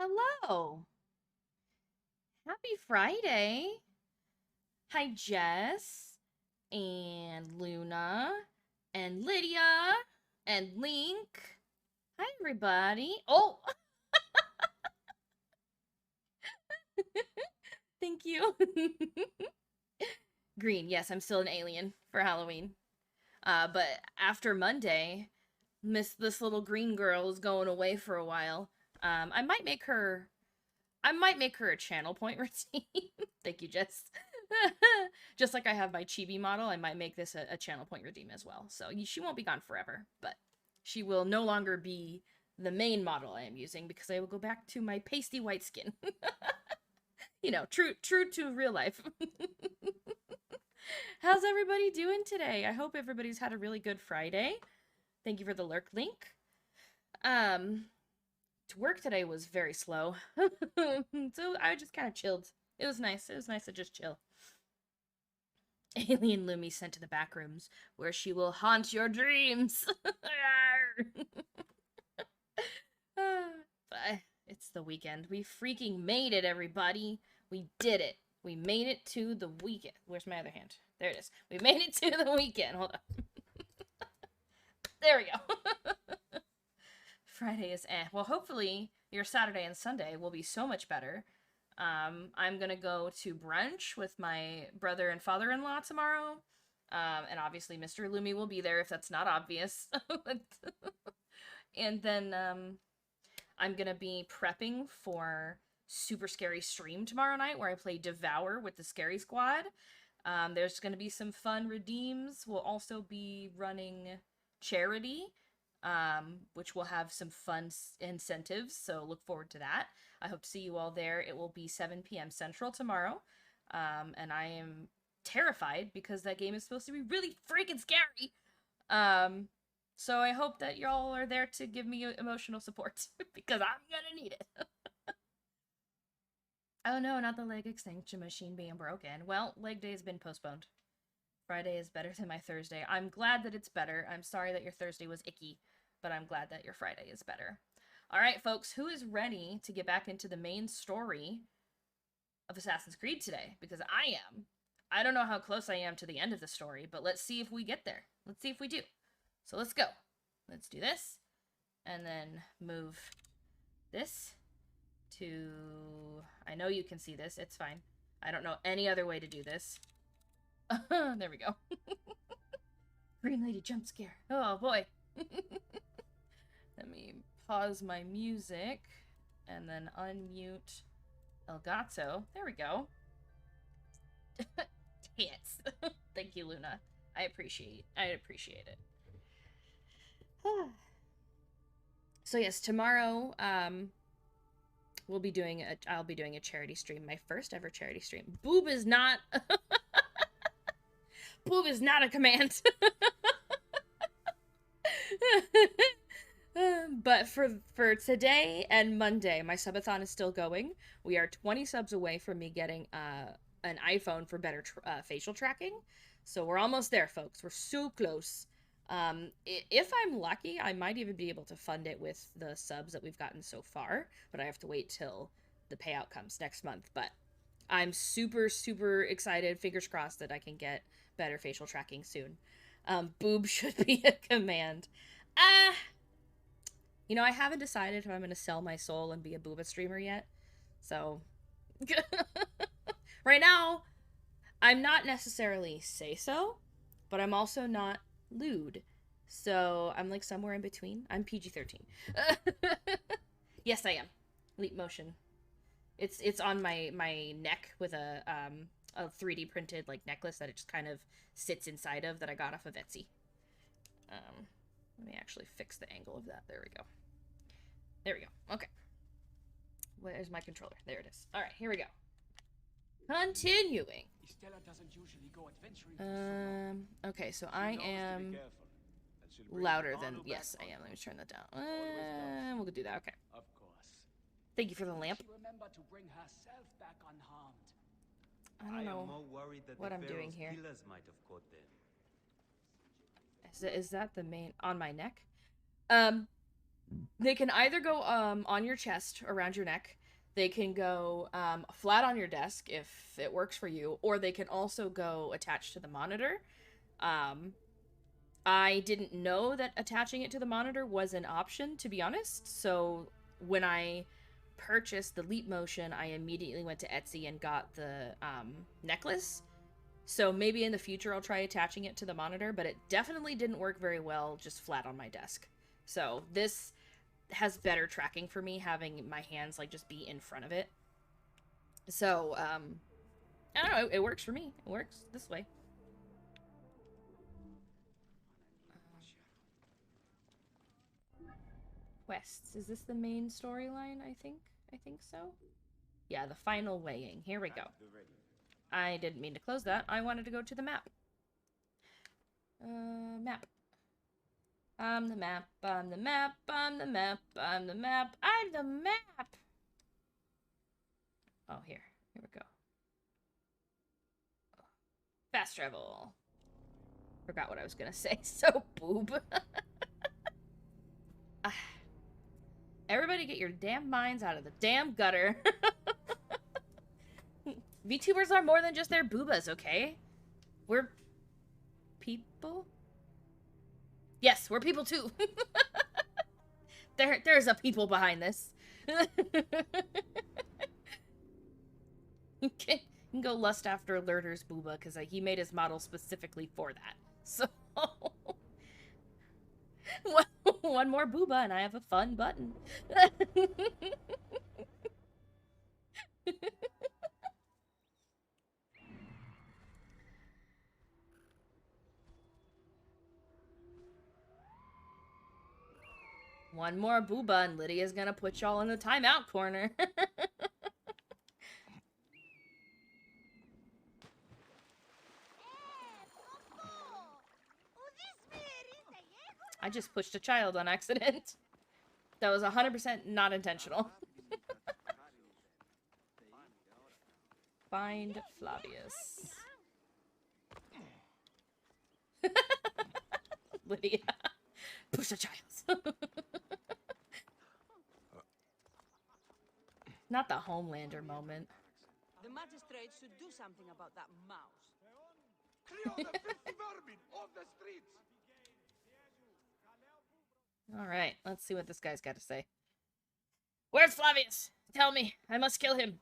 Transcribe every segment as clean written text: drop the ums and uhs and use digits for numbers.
Hello. Happy Friday. Hi, Jess and Luna and Lydia and Link. Hi, everybody. Oh, thank you. Green. Yes, I'm still an alien for Halloween. But after Monday, this little green girl is going away for a while. I might make her a channel point routine. Thank you, Jess. Just like I have my chibi model, I might make this a channel point redeem as well. So she won't be gone forever, but she will no longer be the main model I am using because I will go back to my pasty white skin. You know, true to real life. How's everybody doing today? I hope everybody's had a really good Friday. Thank you for the lurk link. To work today was very slow. So I just kind of chilled. It was nice. It was nice to just chill. Alien Lumi sent to the back rooms, where she will haunt your dreams. But it's the weekend. We freaking made it, everybody. We did it. We made it to the weekend. Where's my other hand? There it is. We made it to the weekend. Hold on. There we go. Friday is Well, hopefully your Saturday and Sunday will be so much better. I'm gonna go to brunch with my brother and father-in-law tomorrow. And obviously Mr. Lumi will be there if that's not obvious. And then I'm gonna be prepping for Super Scary Stream tomorrow night, where I play Devour with the Scary Squad. There's gonna be some fun redeems. We'll also be running charity, which will have some fun incentives, so look forward to that. I hope to see you all there. It will be 7 p.m. Central tomorrow, and I am terrified because that game is supposed to be really freaking scary. So I hope that y'all are there to give me emotional support, because I'm gonna need it. Oh no, not the leg extension machine being broken. Well, leg day has been postponed. Friday is better than my Thursday. I'm glad that it's better. I'm sorry that your Thursday was icky, but I'm glad that your Friday is better. All right, folks, who is ready to get back into the main story of Assassin's Creed today? Because I am. I don't know how close I am to the end of the story, but let's see if we get there. Let's see if we do. So let's go. Let's do this, and then move this to... I know you can see this. It's fine. I don't know any other way to do this. There we go. Green Lady jump scare. Oh boy. Let me pause my music and then unmute Elgato. There we go. Tits. Thank you, Luna. I appreciate it. So yes, tomorrow I'll be doing a charity stream, my first ever charity stream. Boob is not Boob is not a command. But for today and Monday, my subathon is still going. We are 20 subs away from me getting an iPhone for better facial tracking. So we're almost there, folks. We're so close. If I'm lucky, I might even be able to fund it with the subs that we've gotten so far, but I have to wait till the payout comes next month. But I'm super, super excited. Fingers crossed that I can get better facial tracking soon. Boob should be a command. You know, I haven't decided if I'm going to sell my soul and be a booba streamer yet. So, right now, I'm not necessarily say-so, but I'm also not lewd. So, I'm like somewhere in between. I'm PG-13. Yes, I am. Leap motion. It's on my neck with a 3D printed like necklace that it just kind of sits inside of, that I got off of Etsy. Let me actually fix the angle of that. There we go. There we go. Okay. Where's my controller? There it is. All right, here we go. Continuing. Okay, so I am louder than... Yes, I am. Let me turn that down. We'll do that. Okay. Of course. Thank you for the lamp. Remember to bring herself back unharmed. I don't know what I'm doing here. Is that the main... on my neck? They can either go on your chest, around your neck. They can go flat on your desk if it works for you, or they can also go attached to the monitor. Um, I didn't know that attaching it to the monitor was an option, to be honest. So when I purchased the Leap Motion, I immediately went to Etsy and got the necklace. So maybe in the future I'll try attaching it to the monitor, but it definitely didn't work very well just flat on my desk. So this has better tracking for me, having my hands like just be in front of it. So I don't know, it works for me. It works this way. Quests. Is this the main storyline? I think so. Yeah, the final weighing. Here we go. I didn't mean to close that. I wanted to go to the map. Map. I'm the map, I'm the map, I'm the map, I'm the map, I'm the map! Oh, here we go. Fast travel. Forgot what I was gonna say. So boob. Everybody get your damn minds out of the damn gutter. VTubers are more than just their boobas, okay? We're people? Yes, we're people too. There's a people behind this. You can go lust after Lurder's booba, because he made his model specifically for that. So... one more booba and I have a fun button. One more booba and Lydia's gonna put y'all in the timeout corner. I just pushed a child on accident. That was 100% not intentional. Find Flavius. Lydia. Push a child. Not the Homelander moment. The magistrate should do something about that mouse. Clear the filthy vermin off the streets! Alright, let's see what this guy's got to say. Where's Flavius? Tell me. I must kill him.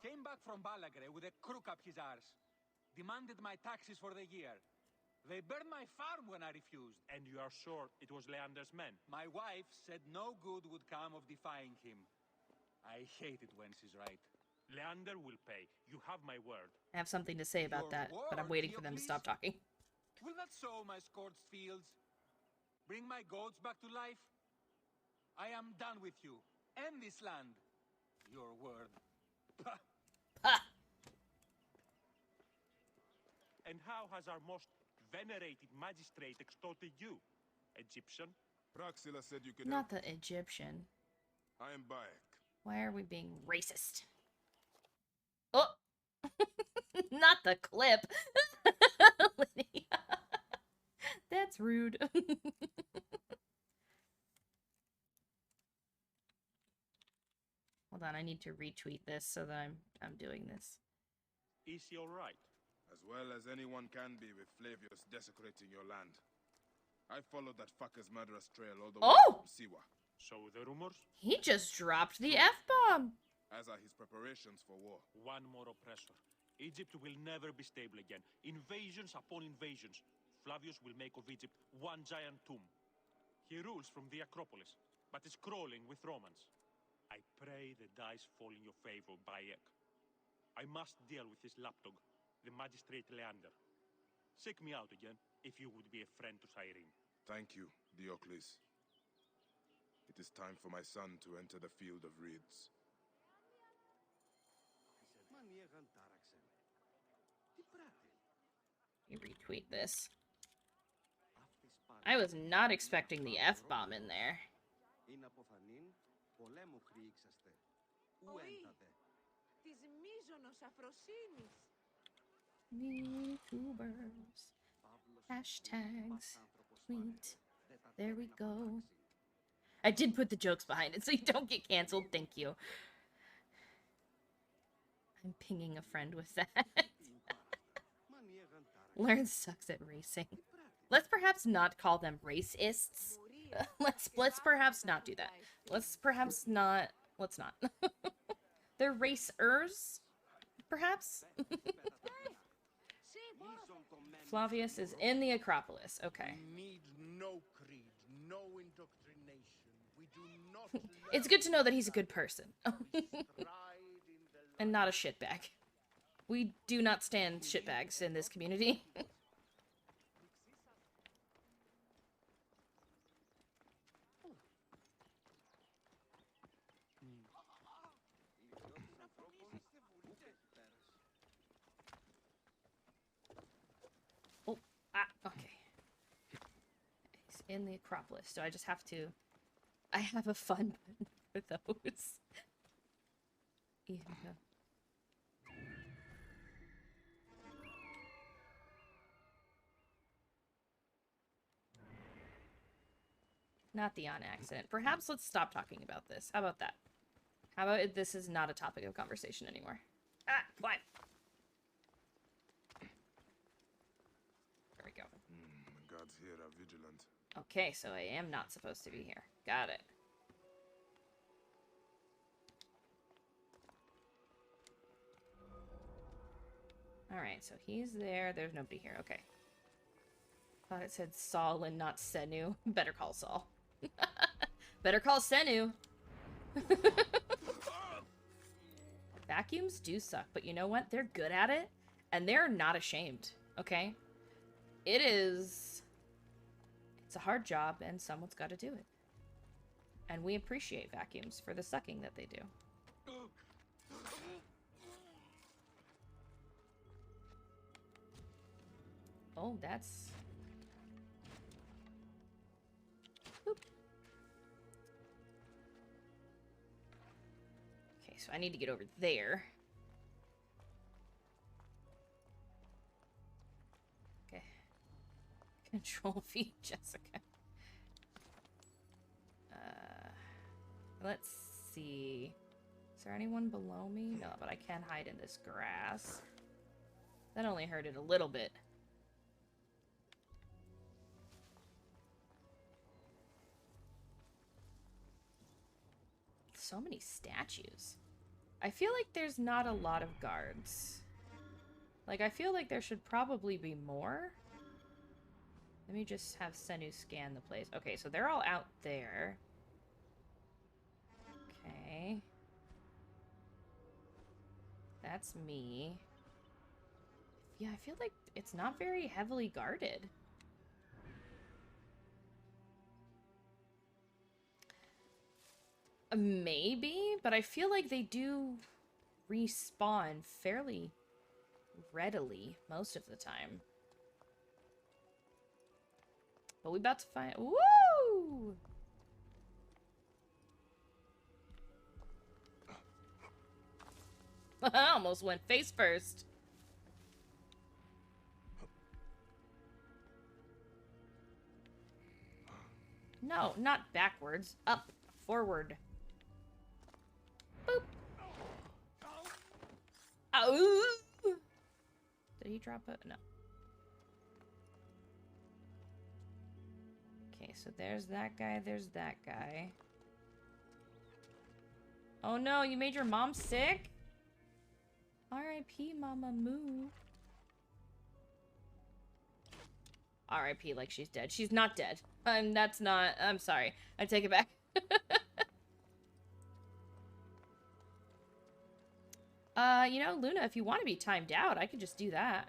Came back from Balagre with a crook up his arse. Demanded my taxes for the year. They burned my farm when I refused. And you are sure it was Leander's men? My wife said no good would come of defying him. I hate it when she's right. Leander will pay. You have my word. I have something to say about Your that, but I'm word, waiting for them to Theocles? stop talking. Will that sow my scorched fields? Bring my goats back to life? I am done with you. End this land. Your word. Pah. Ha! And how has our most venerated magistrate extorted you, Egyptian? Praxila said you could Not help. the Egyptian. I am Bayek. Why are we being racist? Oh! Not the clip! Lydia. That's rude. Hold on, I need to retweet this so that I'm doing this. Is he alright? As well as anyone can be with Flavius desecrating your land. I followed that fucker's murderous trail all the way Oh! from Siwa, So the rumors? He just dropped the F-bomb! as are his preparations for war. One more oppressor. Egypt will never be stable again. Invasions upon invasions. Flavius will make of Egypt one giant tomb. He rules from the Acropolis, but is crawling with Romans. I pray the dice fall in your favor, Bayek. I must deal with his lapdog, the magistrate Leander. Seek me out again, if you would be a friend to Cyrene. Thank you, Diocles. It is time for my son to enter the field of reeds. You retweet this. I was not expecting the F-bomb in there. Της μίζωνος αφροσύνης. VTubers. Hashtags. Tweet. There we go. I did put the jokes behind it so you don't get canceled. Thank you. I'm pinging a friend with that. Learn sucks at racing. Let's perhaps not call them racists. Let's perhaps not do that. Let's not. They're racers, perhaps? Flavius is in the Acropolis. Okay. We need no creed, no indoctrination. We do not It's good to know that he's a good person. stride in the And not a shitbag. We do not stand shitbags in this community. Oh, okay. He's in the Acropolis, so I just have to... I have a fun button for those. Even though... Not the on accident. Perhaps let's stop talking about this. How about that? How about this is not a topic of conversation anymore? Ah, climb. There we go. The guards here are vigilant. Okay, so I am not supposed to be here. Got it. Alright, so he's there. There's nobody here. Okay. Thought it said Saul and not Senu. Better call Saul. Better call Senu. Vacuums do suck, but you know what? They're good at it, and they're not ashamed, okay? It's a hard job, and someone's got to do it. And we appreciate vacuums for the sucking that they do. Oh, that's... Boop. Okay, so I need to get over there. Okay. Control V, Jessica. Let's see. Is there anyone below me? No, but I can hide in this grass. That only hurted a little bit. So many statues. I feel like there's not a lot of guards. Like, I feel like there should probably be more. Let me just have Senu scan the place. Okay, so they're all out there. Okay. That's me. Yeah, I feel like it's not very heavily guarded. Maybe, but I feel like they do respawn fairly readily most of the time. But we about to find... Woo! I almost went face first. No, not backwards. Up. Forward. Boop. Oh! Did he drop it? No. Okay, so there's that guy, there's that guy. Oh no, you made your mom sick? R.I.P. Mama Moo. R.I.P. like she's dead. She's not dead. That's not... I'm sorry. I take it back. You know, Luna, if you want to be timed out, I could just do that.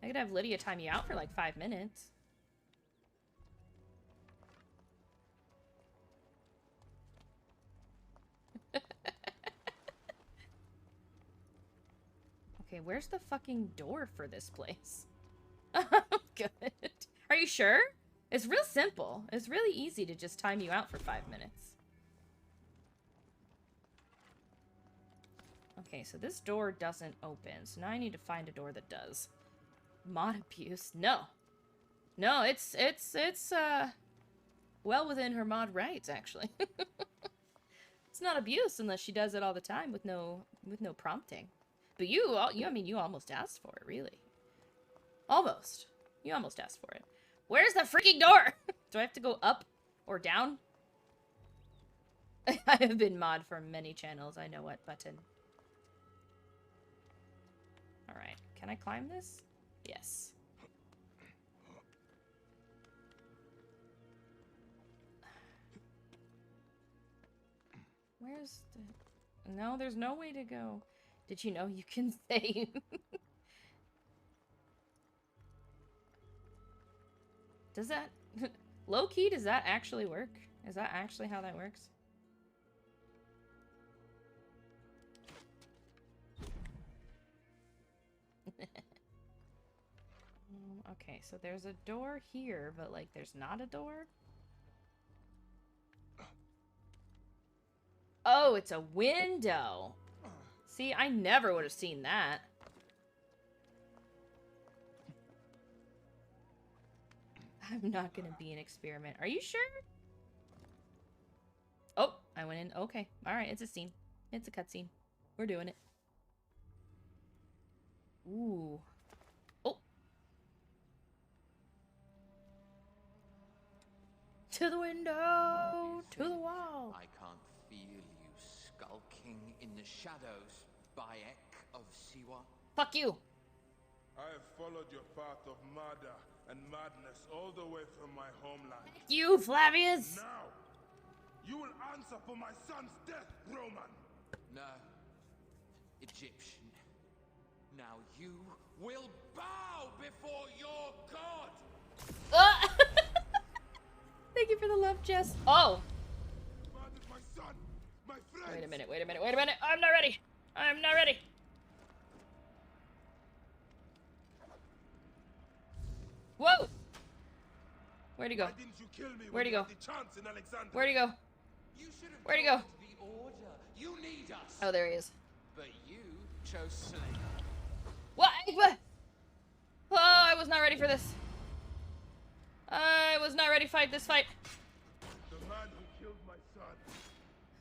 I could have Lydia time you out for like 5 minutes. Okay, where's the fucking door for this place? Good. Are you sure? It's real simple. It's really easy to just time you out for 5 minutes. Okay, so this door doesn't open. So now I need to find a door that does. Mod abuse? No. No, it's well within her mod rights, actually. It's not abuse unless she does it all the time with no prompting. But I mean, you almost asked for it, really. Almost. You almost asked for it. Where's the freaking door? Do I have to go up or down? I have been mod for many channels. I know what button. Alright. Can I climb this? Yes. Where's the... No, there's no way to go. Did you know you can save? Does that... Low-key, does that actually work? Is that actually how that works? Okay, so there's a door here, but, like, there's not a door? Oh, it's a window! See, I never would have seen that. I'm not gonna be an experiment. Are you sure? Oh, I went in. Okay. Alright, it's a scene. It's a cutscene. We're doing it. Ooh. Oh. To the window! To the wall! I can't feel you skulking in the shadows, Bayek of Siwa. Fuck you! I have followed your path of murder and madness all the way from my homeland. Fuck you, Flavius! Now, you will answer for my son's death, Roman! No, Egyptian. Now you will bow before your god! Thank you for the love, Jess. Oh! Murdered my son, my friends! Wait a minute, wait a minute, wait a minute! I'm not ready! I'm not ready! Whoa! Where'd he go? Why didn't you kill me Where'd he when go? you had the chance in Alexandria? Where'd he go? You should have Where'd he go? joined the order. You need us. Oh, there he is. But you chose slavery. What? Oh, I was not ready for this. I was not ready to fight this fight. The man who killed my son,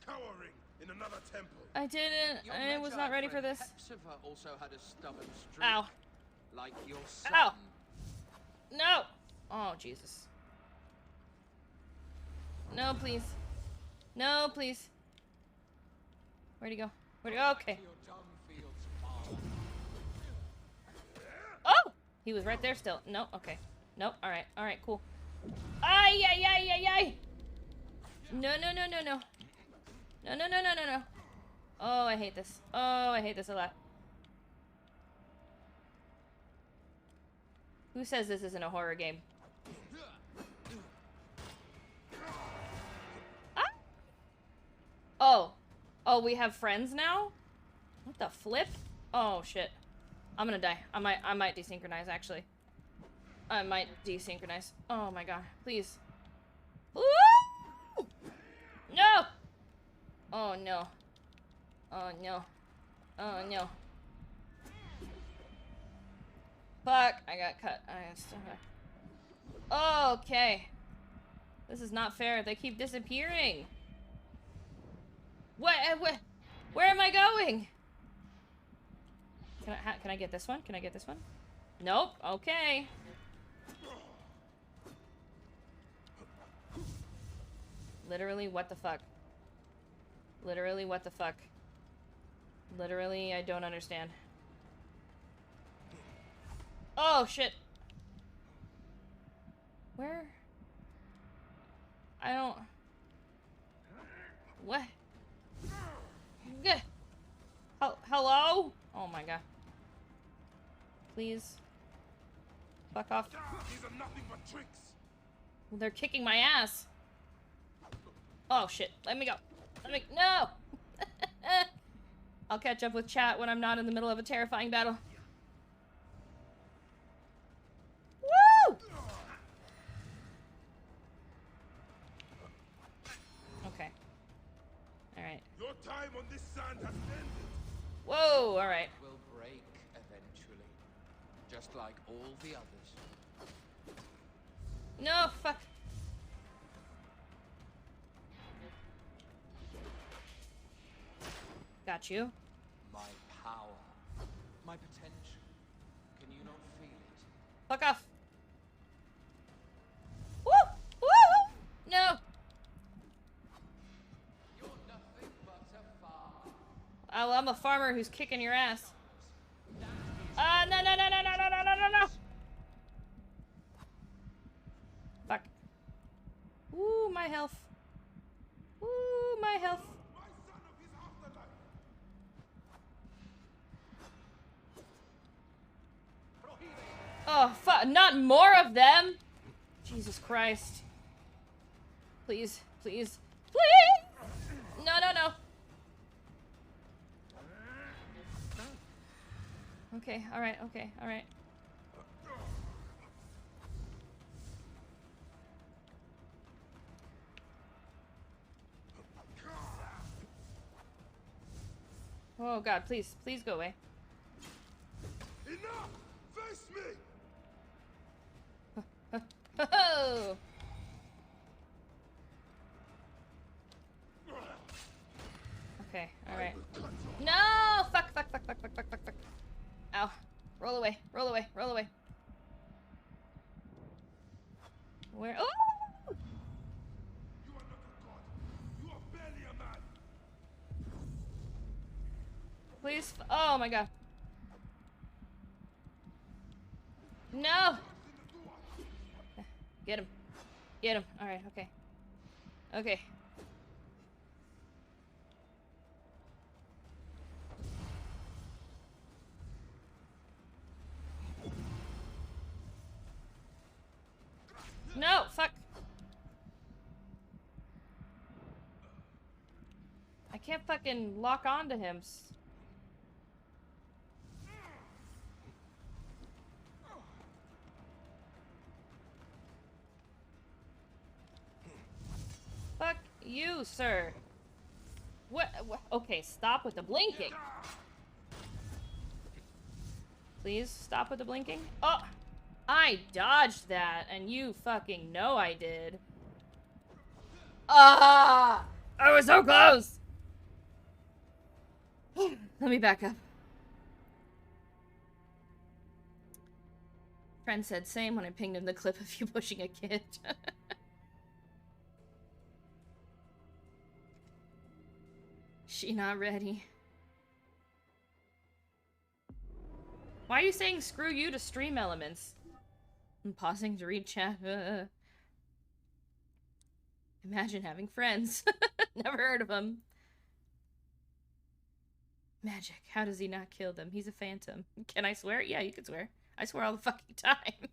cowering in another temple. I didn't. Your I was not Magi ready for friend this. Hepzibah also had a stubborn streak. Ow. Like your son. Ow. No. Oh, Jesus. No, please. No, please. Where'd he go? Where'd he go? Okay. Your dung fields are. Oh! He was right there still. No, okay. Nope. Alright, alright, cool. Ay, ay, ay, ay, ay! No, no, no, no, no. No, no, no, no, no, no. Oh, I hate this. Oh, I hate this a lot. Who says this isn't a horror game? Ah! Oh. Oh, we have friends now? What the flip? Oh, shit. I'm gonna die. I might desynchronize, actually. I might desynchronize. Oh my god. Please. Woo! No! Oh no. Oh no. Oh no. Fuck. I got cut. Okay. This is not fair. They keep disappearing. What? Where am I going? Can I get this one? Can I get this one? Nope. Okay. Literally, what the fuck? Literally, what the fuck? Literally, I don't understand. Oh, shit. Where? I don't... What? Hello? Oh my god. Please. Fuck off. These are nothing but tricks. They're kicking my ass. Oh shit. Let me go. No! I'll catch up with chat when I'm not in the middle of a terrifying battle. Woo! Okay. Alright. Your time on this sand has ended. Whoa, alright. Will break eventually. Just like all the others. No, fuck. Got you. My power. My potential. Can you not feel it? Fuck off. Woo! Woo! No. You're nothing but a farmer. Oh, I'm a farmer who's kicking your ass. No, no, no, no, no, no, no, no, no, no. Fuck. Ooh, my health. Ooh, my health. Oh, fuck. Not more of them. Jesus Christ. Please, please, please. No, no, no. Okay, alright, okay, alright. Oh god, please, please go away. Enough! Face me! Oh! Okay, alright. No! Fuck, fuck, fuck, fuck, fuck, fuck, fuck, fuck. Ow. Roll away, roll away, roll away. Where? Oh! You are not a god. You are barely a man. Please. Oh my god. No! Get him. Get him. Alright, okay. Okay. No! Fuck! I can't fucking lock onto him. Fuck you, sir. What? Okay, stop with the blinking. Please stop with the blinking. Oh! I dodged that, and you fucking know I did. Ah! I was so close! Let me back up. Friend said same when I pinged him the clip of you pushing a kid. She not ready. Why are you saying screw you to stream elements? I'm pausing to read chat. Imagine having friends. Never heard of them. Magic. How does he not kill them? He's a phantom. Can I swear? Yeah, you can swear. I swear all the fucking time.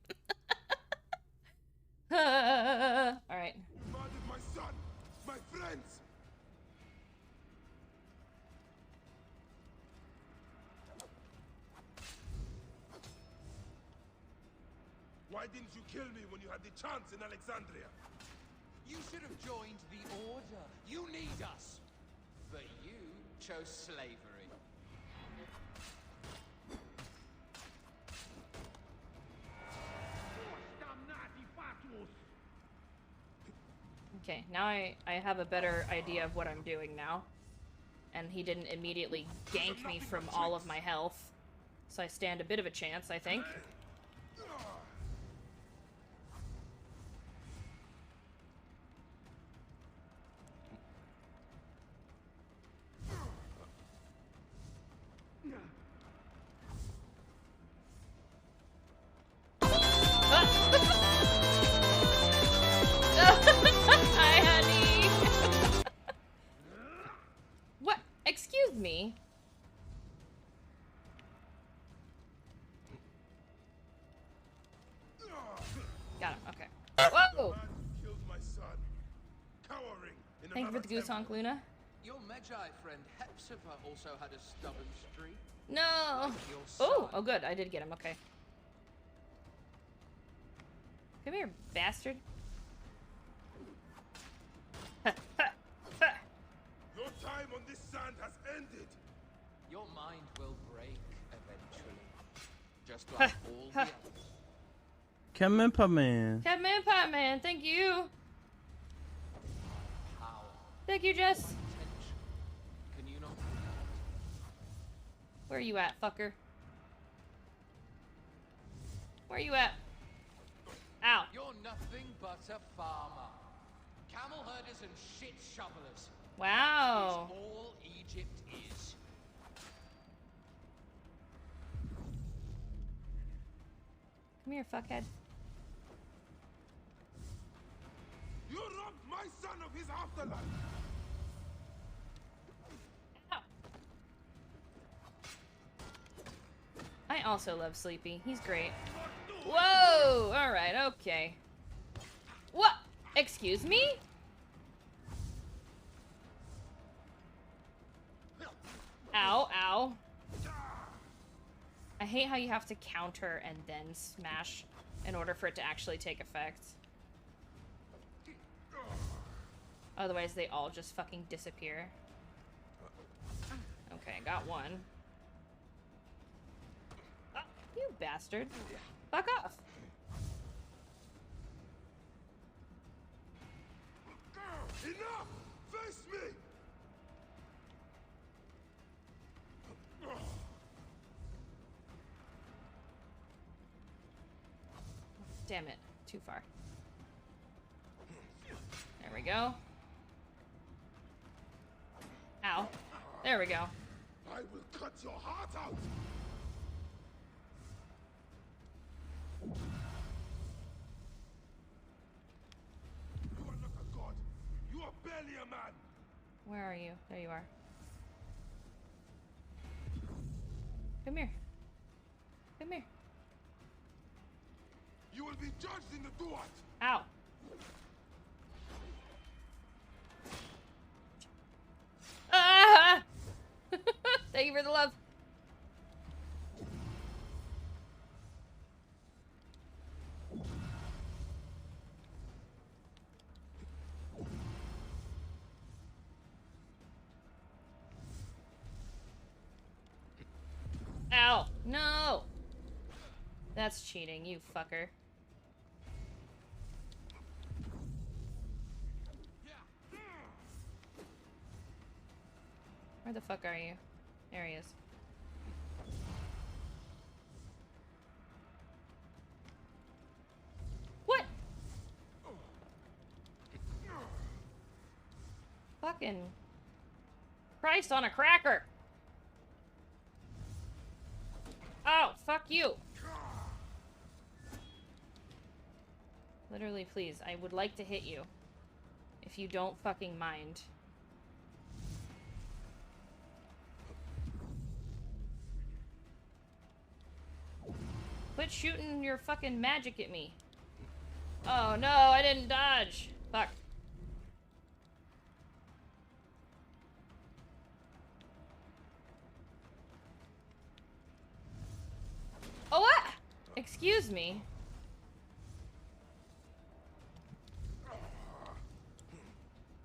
Alright. Murdered my son, my friends. Why didn't you kill me when you had the chance in Alexandria? You should have joined the Order. You need us. But you chose slavery. Okay, now I have a better idea of what I'm doing now. And he didn't immediately gank me from all of my health. So I stand a bit of a chance, I think. Hi, honey. What? Excuse me. Got him. Okay. Whoa! Man who killed my son. Cowering in Thank you for the goose honk, Luna. Your Magi friend Hepzibah also had a stubborn streak. No. Your Oh, son. oh, good. I did get him. Okay. Come here, bastard. Your time on this sand has ended. Your mind will break eventually. Just like all the others. Kemimpa man. Captain Empire Man, thank you. Power. Thank you, Jess. Potential. Can you not? Where you at, fucker? Where you at? Ow. You're nothing but a farmer. Camel herders and shit shovelers. Wow. That's all Egypt is. Come here, fuckhead. You robbed my son of his afterlife! Ow. I also love Sleepy. He's great. Whoa! Alright, okay. What? Excuse me? Ow, ow. I hate how you have to counter and then smash in order for it to actually take effect. Otherwise, they all just fucking disappear. Okay, got one. Oh, you bastard. Fuck off. Enough! Face me! Damn it. Too far. There we go. Ow. There we go. I will cut your heart out! You are not a god. You are barely a man. Where are you? There you are. Come here. Come here. You will be judged in the Duat. Ow. Ah! Thank you for the love. Ow. No. That's cheating, you fucker. Where the fuck are you? There he is. What? Fucking Christ on a cracker. Oh, fuck you. Literally, please. I would like to hit you. If you don't fucking mind. Quit shooting your fucking magic at me. Oh no, I didn't dodge. Fuck. Oh, what? Excuse me.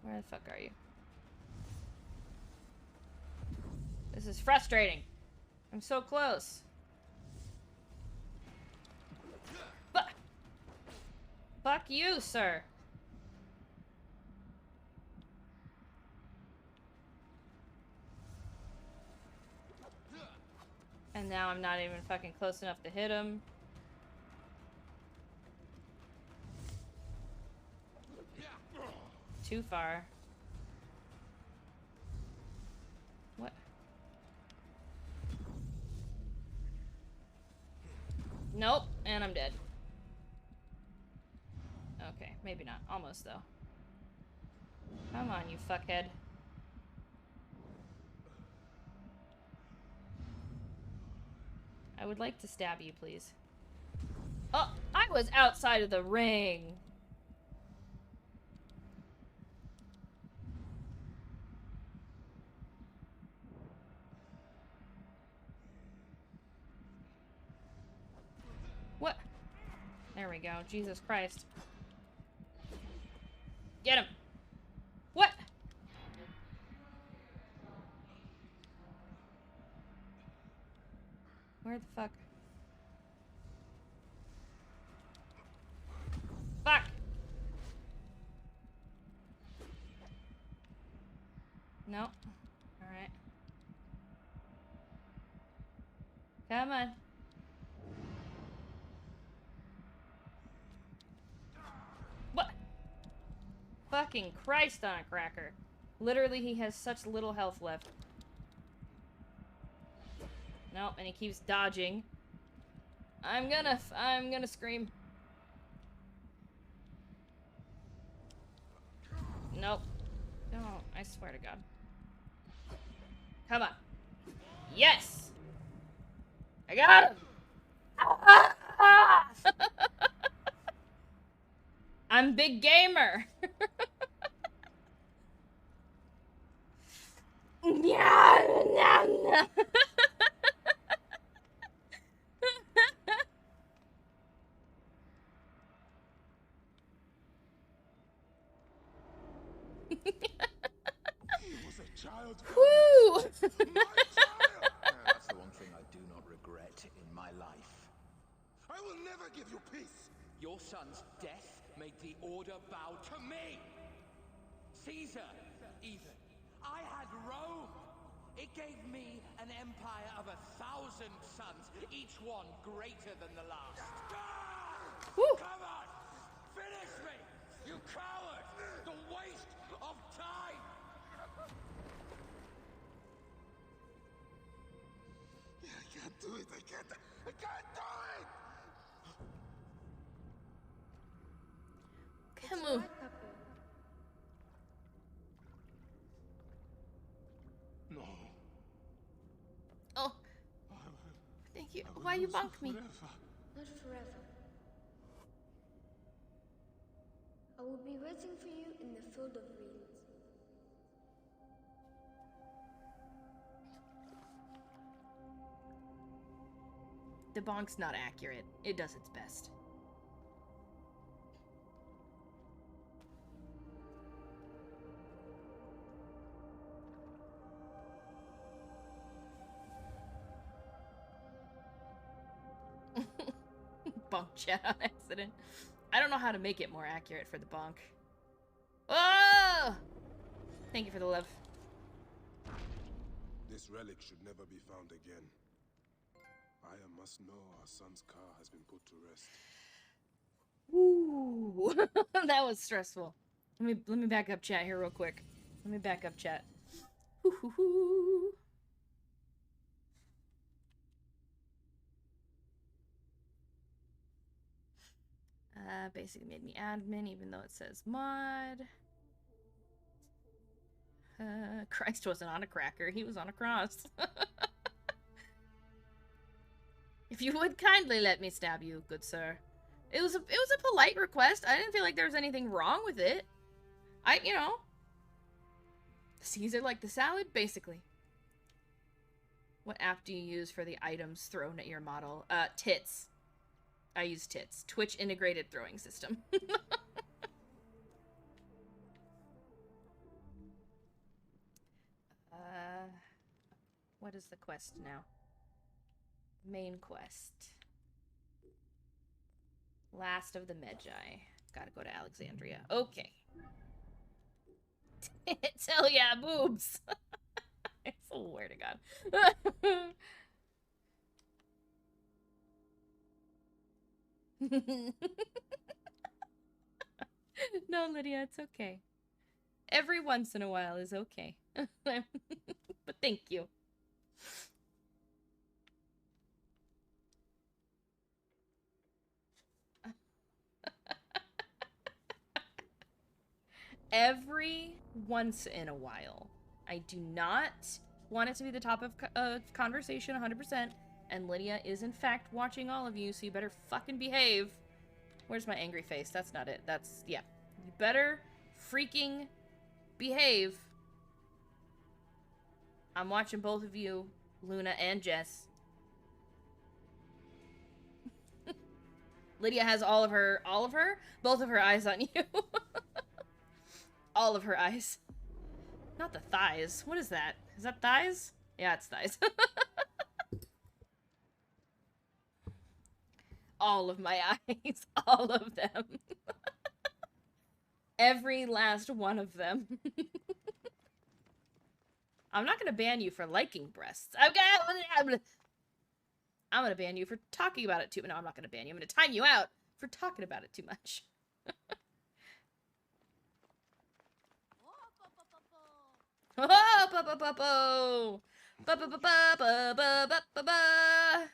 Where the fuck are you? This is frustrating. I'm so close. Fuck you, sir. And now I'm not even fucking close enough to hit him. Too far. What? Nope, and I'm dead. Okay, maybe not. Almost, though. Come on, you fuckhead. I would like to stab you, please. Oh, I was outside of the ring. What? There we go. Jesus Christ. Get him. What? Where the fuck? Fuck. No. Alright. Come on. What? Fucking Christ on a cracker. Literally, he has such little health left. Nope, and he keeps dodging. I'm gonna scream. Nope. No, I swear to God. Come on. Yes! I got him! I'm big gamer. He was a child. Woo! My child! That's the one thing I do not regret in my life. I will never give you peace. Your son's death made the Order bow to me! Caesar, even. I had Rome! It gave me an empire of 1,000 sons, each one greater than the last. Woo. Come on! Finish me! You coward! The waste of time! I can't do it. I can't do it. Come on. No. Oh. Thank you. Why you bonk me? Forever. Not forever. I will be waiting for you in the field of reeds. The bonk's not accurate. It does its best. Bonk chat on accident. I don't know how to make it more accurate for the bonk. Oh! Thank you for the love. This relic should never be found again. I must know our son's car has been put to rest. Ooh, that was stressful. Let me back up chat here real quick. Let me back up chat. Hoo-hoo-hoo. Basically made me admin even though it says mod. Christ wasn't on a cracker, he was on a cross. If you would kindly let me stab you, good sir. It was a polite request. I didn't feel like there was anything wrong with it. You know. Caesar like the salad, basically. What app do you use for the items thrown at your model? Tits. I use Tits. Twitch integrated throwing system. What is the quest now? Main quest. Last of the Magi. Gotta go to Alexandria. Okay. Hell yeah, boobs! I swear to God. No, Lydia, it's okay. Every once in a while is okay. But thank you. Every once in a while. I do not want it to be the top of conversation 100%. And Lydia is in fact watching all of you, so you better fucking behave. Where's my angry face? That's not it. That's, yeah. You better freaking behave. I'm watching both of you, Luna and Jess. Lydia has both of her eyes on you. All of her eyes. Not the thighs. What is that? Is that thighs? Yeah, it's thighs. All of my eyes. All of them. Every last one of them. I'm not gonna ban you for liking breasts. Okay. I'm gonna ban you for talking about it too. No, I'm not gonna ban you. I'm gonna time you out for talking about it too much. Oh, ba ba ba ba ba ba ba ba ba ba ba ba ba.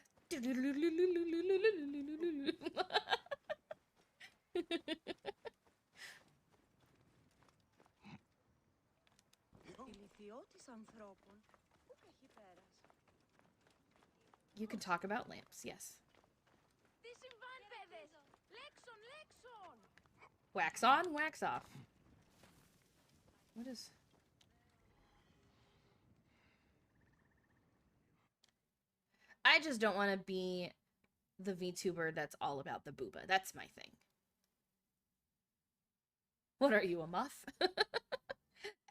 Ηλικιώτης ανθρώπων, πού έχει πέρας. You can talk about lamps, yes. Τι συμβαίνει, παιδες! Λέξον, λέξον! Wax on, wax off. What is... I just don't want to be the VTuber that's all about the booba. That's my thing. What are you, a muff?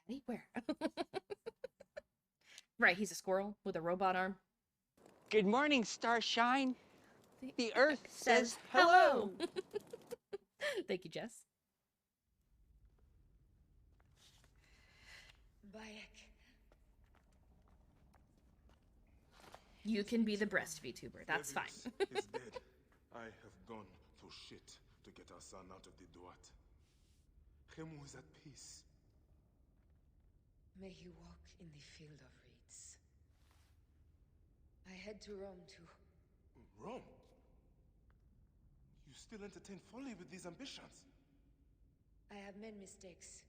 Anywhere. Right, he's a squirrel with a robot arm. Good morning, Starshine. The Earth says hello. Thank you, Jess. Bayek. You can be the breast VTuber. That's fine. is dead. I have gone through shit to get our son out of the Duat. Khemu is at peace. May he walk in the field of reeds. I head to Rome to... Rome? You still entertain folly with these ambitions? I have made mistakes.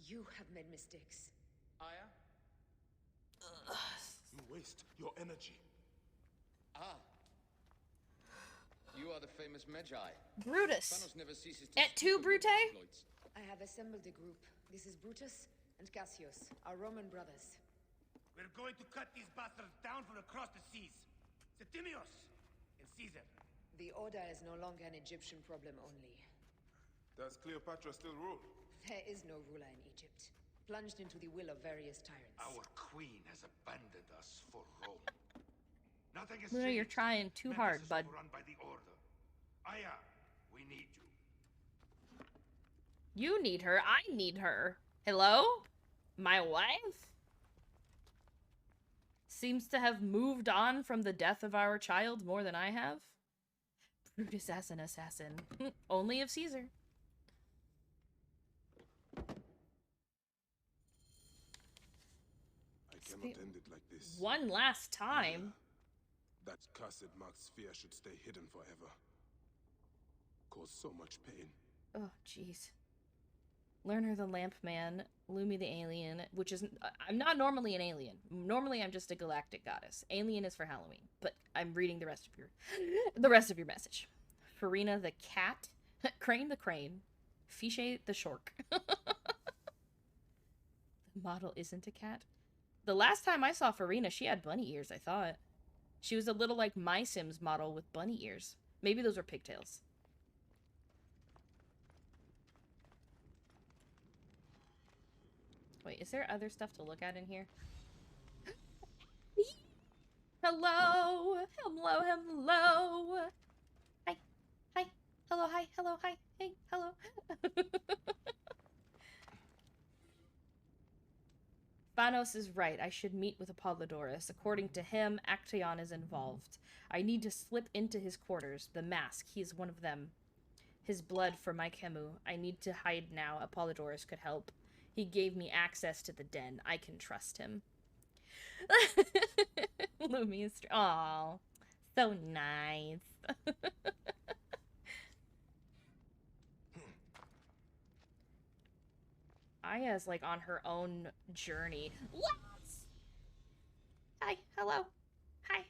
You have made mistakes. Aya? You waste your energy. Ah. You are the famous Magi. Brutus. Thanos never ceases to Et tu, Brute? I have assembled a group. This is Brutus and Cassius, our Roman brothers. We're going to cut these bastards down from across the seas. Septimius and Caesar. The Order is no longer an Egyptian problem only. Does Cleopatra still rule? There is no ruler in Egypt. Plunged into the will of various tyrants. Our queen has abandoned us for Rome. Nothing is No, you're trying too hard, bud. Run by the Order. Aya, we need you. You need her. I need her. Hello? My wife? Seems to have moved on from the death of our child more than I have. Brutus as an assassin. Only of Caesar. I cannot end it like this. One last time. That cursed marked sphere should stay hidden forever. Cause so much pain. Oh, jeez. Learner the Lamp Man, Lumi the Alien, which is... I'm not normally an alien. Normally I'm just a galactic goddess. Alien is for Halloween, but I'm reading the rest of your message. Farina the Cat, Crane the Crane, Fiche the Shork. The model isn't a cat. The last time I saw Farina, she had bunny ears, I thought. She was a little like My Sims model with bunny ears. Maybe those were pigtails. Wait, is there other stuff to look at in here? Hello! Hello, hello! Hi, hi, hello, hi, hello, hi, hey, hello. Thanos is right. I should meet with Apollodorus. According to him, Actaeon is involved. I need to slip into his quarters. The mask. He is one of them. His blood for my Khemu. I need to hide now. Apollodorus could help. He gave me access to the den. I can trust him. Lumi is... Aww. So nice. Aya's like on her own journey. What? Hi. Hello. Hi.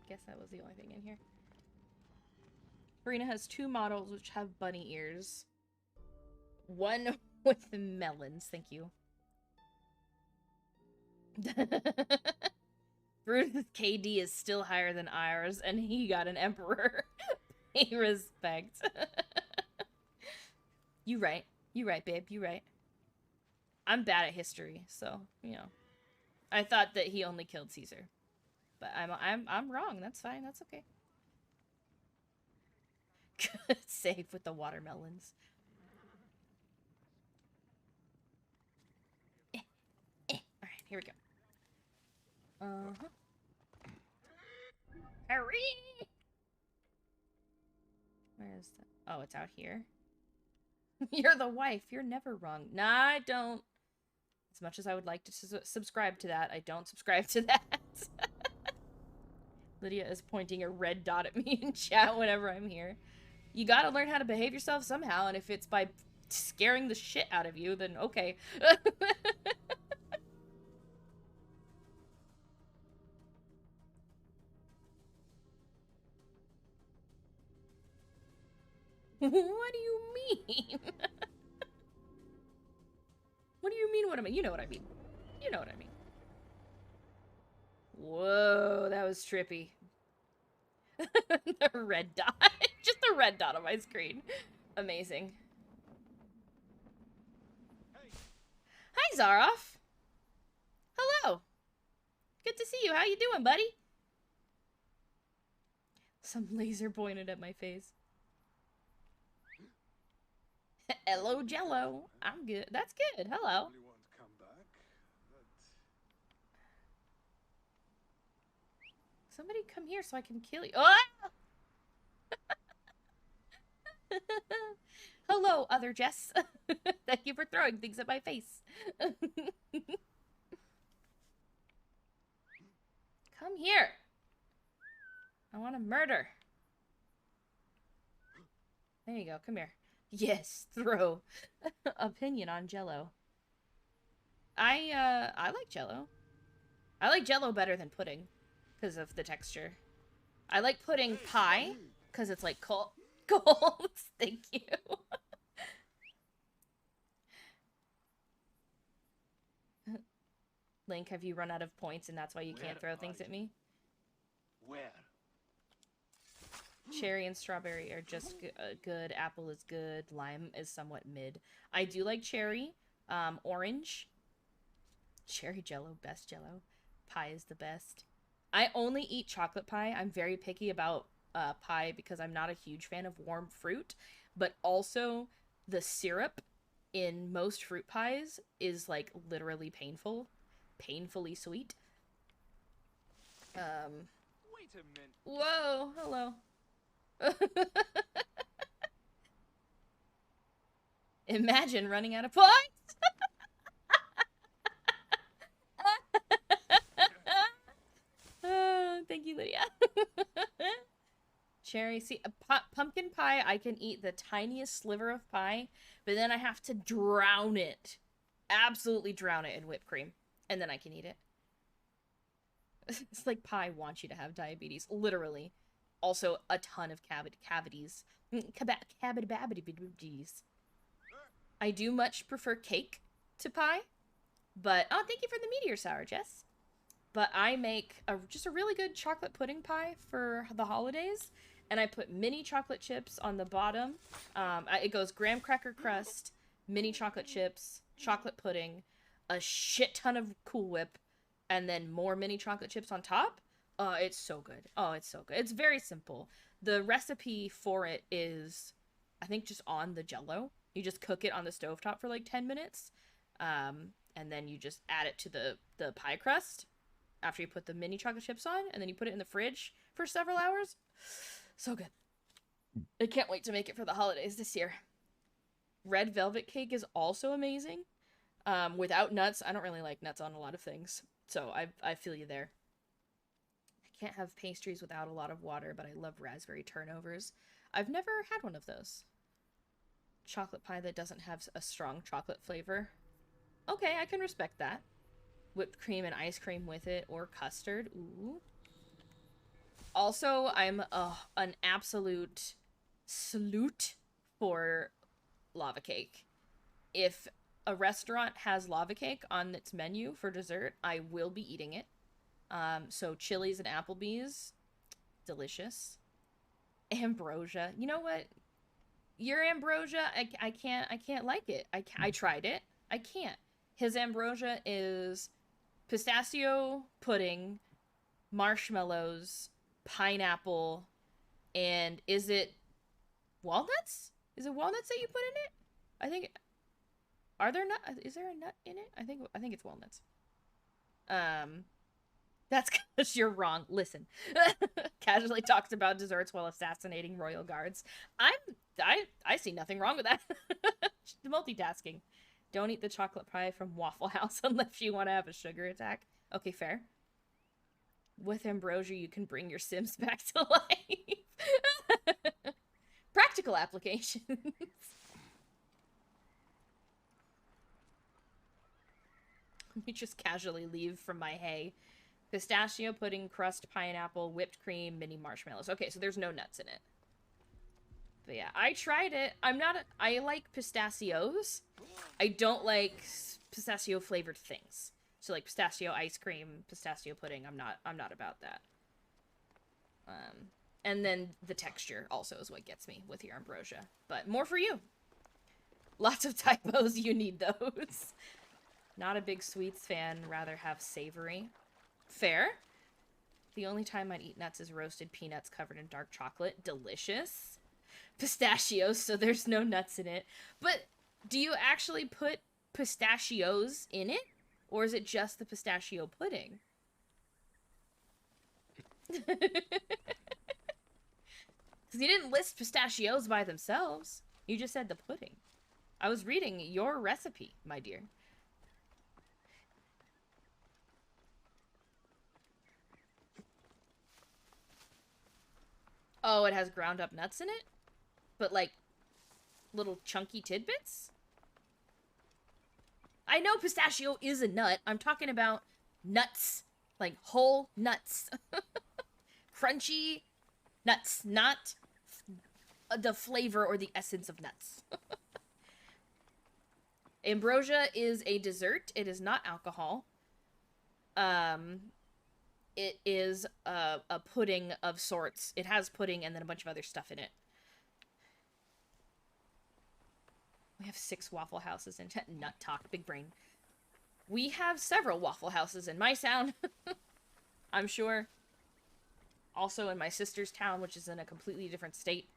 Guess that was the only thing in here. Farina has 2 models which have bunny ears. One with melons, thank you. Bruce's KD is still higher than ours, and he got an emperor. Pay respect. You right, babe. You right. I'm bad at history, so you know. I thought that he only killed Caesar, but I'm wrong. That's fine. That's okay. Good save with the watermelons. Here we go. Uh-huh. Hurry! Where is that? Oh, it's out here. You're the wife. You're never wrong. Nah, I don't. As much as I would like to subscribe to that, I don't subscribe to that. Lydia is pointing a red dot at me in chat whenever I'm here. You gotta learn how to behave yourself somehow, and if it's by scaring the shit out of you, then okay. What do you mean? What do you mean what I mean? You know what I mean. You know what I mean. Whoa, that was trippy. The red dot. Just a red dot on my screen. Amazing. Hi, Zaroff. Hello. Good to see you. How you doing, buddy? Some laser pointed at my face. Hello, Jello. I'm good. That's good. Hello. Somebody come here so I can kill you. Oh! Hello, other Jess. Thank you for throwing things at my face. Come here. I want to murder. There you go. Come here. Yes, throw. Opinion on Jello. I like Jello. I like Jello better than pudding because of the texture. I like pudding pie because it's like cold. Thank you. Link, have you run out of points and that's why you can't throw things at me? Where? Cherry and strawberry are just good. Apple is good. Lime is somewhat mid. I do like cherry. Orange. Cherry Jello, best Jello. Pie is the best. I only eat chocolate pie. I'm very picky about pie because I'm not a huge fan of warm fruit. But also, the syrup in most fruit pies is like literally painful. Painfully sweet. Wait a minute. Whoa, hello. Imagine running out of points. Oh, thank you, Lydia. Cherry, see, pumpkin pie, I can eat the tiniest sliver of pie, but then I have to drown it. Absolutely drown it in whipped cream, and then I can eat it. It's like pie wants you to have diabetes, literally. Also, a ton of cavities. Cavities. I do much prefer cake to pie, but oh, thank you for the meteor sour, Jess. But I make just a really good chocolate pudding pie for the holidays, and I put mini chocolate chips on the bottom. It goes graham cracker crust, mini chocolate chips, chocolate pudding, a shit ton of Cool Whip, and then more mini chocolate chips on top. It's so good. Oh, it's so good. It's very simple. The recipe for it is, I think, just on the Jello. You just cook it on the stovetop for like 10 minutes. And then you just add it to the pie crust after you put the mini chocolate chips on, and then you put it in the fridge for several hours. So good. I can't wait to make it for the holidays this year. Red velvet cake is also amazing. Without nuts. I don't really like nuts on a lot of things. So I feel you there. I can't have pastries without a lot of water, but I love raspberry turnovers. I've never had one of those. Chocolate pie that doesn't have a strong chocolate flavor. Okay, I can respect that. Whipped cream and ice cream with it, or custard. Ooh. Also, I'm an absolute salute for lava cake. If a restaurant has lava cake on its menu for dessert, I will be eating it. So Chili's and Applebee's, delicious. Ambrosia, you know what? Your ambrosia, I can't like it. I tried it. I can't. His ambrosia is pistachio pudding, marshmallows, pineapple, and is it walnuts? Is it walnuts that you put in it? I think. Are there nut? Is there a nut in it? I think it's walnuts. That's because you're wrong. Listen. Casually talks about desserts while assassinating royal guards. I see nothing wrong with that. Multitasking. Don't eat the chocolate pie from Waffle House unless you want to have a sugar attack. Okay, fair. With ambrosia, you can bring your Sims back to life. Practical applications. Let me just casually leave from my hay. Pistachio, pudding, crust, pineapple, whipped cream, mini marshmallows. Okay, so there's no nuts in it. But yeah, I tried it. I like pistachios. I don't like pistachio flavored things. So like pistachio ice cream, pistachio pudding, I'm not about that. And then the texture also is what gets me with your ambrosia. But more for you. Lots of typos, you need those. Not a big sweets fan, rather have savory. Fair. The only time I'd eat nuts is roasted peanuts covered in dark chocolate. Delicious. Pistachios, so there's no nuts in it. But do you actually put pistachios in it? Or is it just the pistachio pudding? Because you didn't list pistachios by themselves. You just said the pudding. I was reading your recipe, my dear. Oh, it has ground up nuts in it? But like little chunky tidbits? I know pistachio is a nut. I'm talking about nuts. Like whole nuts. Crunchy nuts, not the flavor or the essence of nuts. Ambrosia is a dessert. It is not alcohol. It is a pudding of sorts. It has pudding and then a bunch of other stuff in it. We have 6 Waffle Houses in nut talk, big brain. We have several Waffle Houses in my town. I'm sure. Also in my sister's town, which is in a completely different state.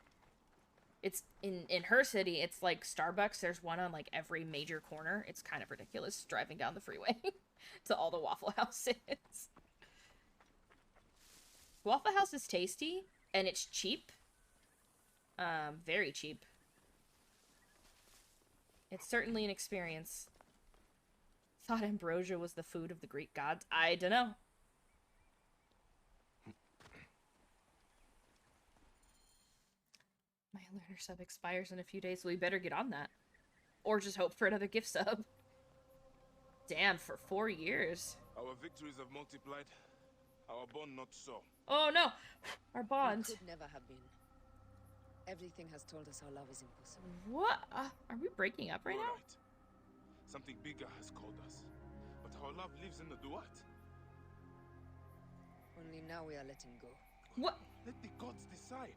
It's in her city, it's like Starbucks. There's one on like every major corner. It's kind of ridiculous driving down the freeway to all the Waffle Houses. Waffle House is tasty, and it's cheap. Very cheap. It's certainly an experience. Thought ambrosia was the food of the Greek gods. I dunno. My learner sub expires in a few days, so we better get on that. Or just hope for another gift sub. Damn, for 4 years. Our victories have multiplied. Our bond not so. Oh no! Our bond. It could never have been. Everything has told us our love is impossible. What? Are we breaking up right now? Right. Something bigger has called us. But our love lives in the duat. Only now we are letting go. What? Let the gods decide.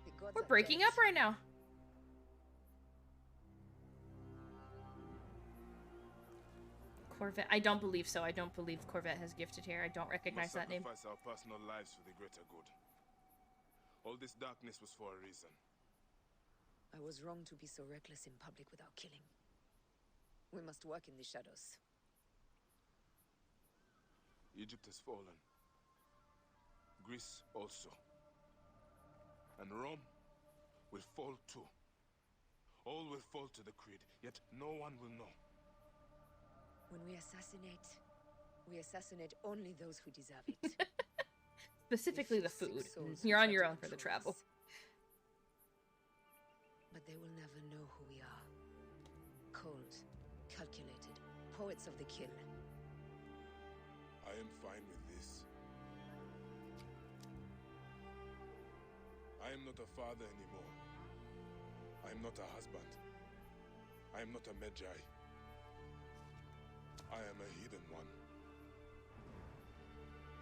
The gods We're are breaking dead. up right now. Corvette. I don't believe so. I don't believe Corvette has gifted here. I don't recognize that name. We must sacrifice our personal lives for the greater good. All this darkness was for a reason. I was wrong to be so reckless in public without killing. We must work in the shadows. Egypt has fallen. Greece also. And Rome will fall too. All will fall to the creed, yet no one will know. When we assassinate only those who deserve it. Specifically the food. You're on your own for the travel. But they will never know who we are. Cold, calculated, poets of the kill. I am fine with this. I am not a father anymore. I am not a husband. I am not a Magi. I am a hidden one.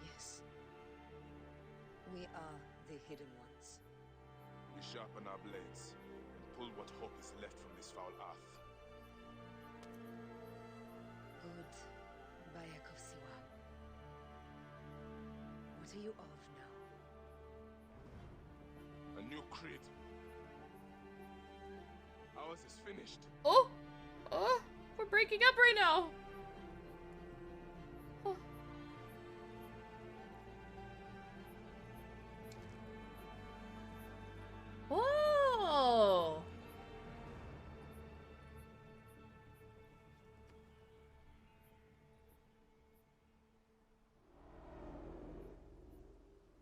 Yes. We are the hidden ones. We sharpen our blades and pull what hope is left from this foul earth. Good Bayek of Siwa. What are you of now? A new creed. Ours is finished. Oh! Oh! We're breaking up right now!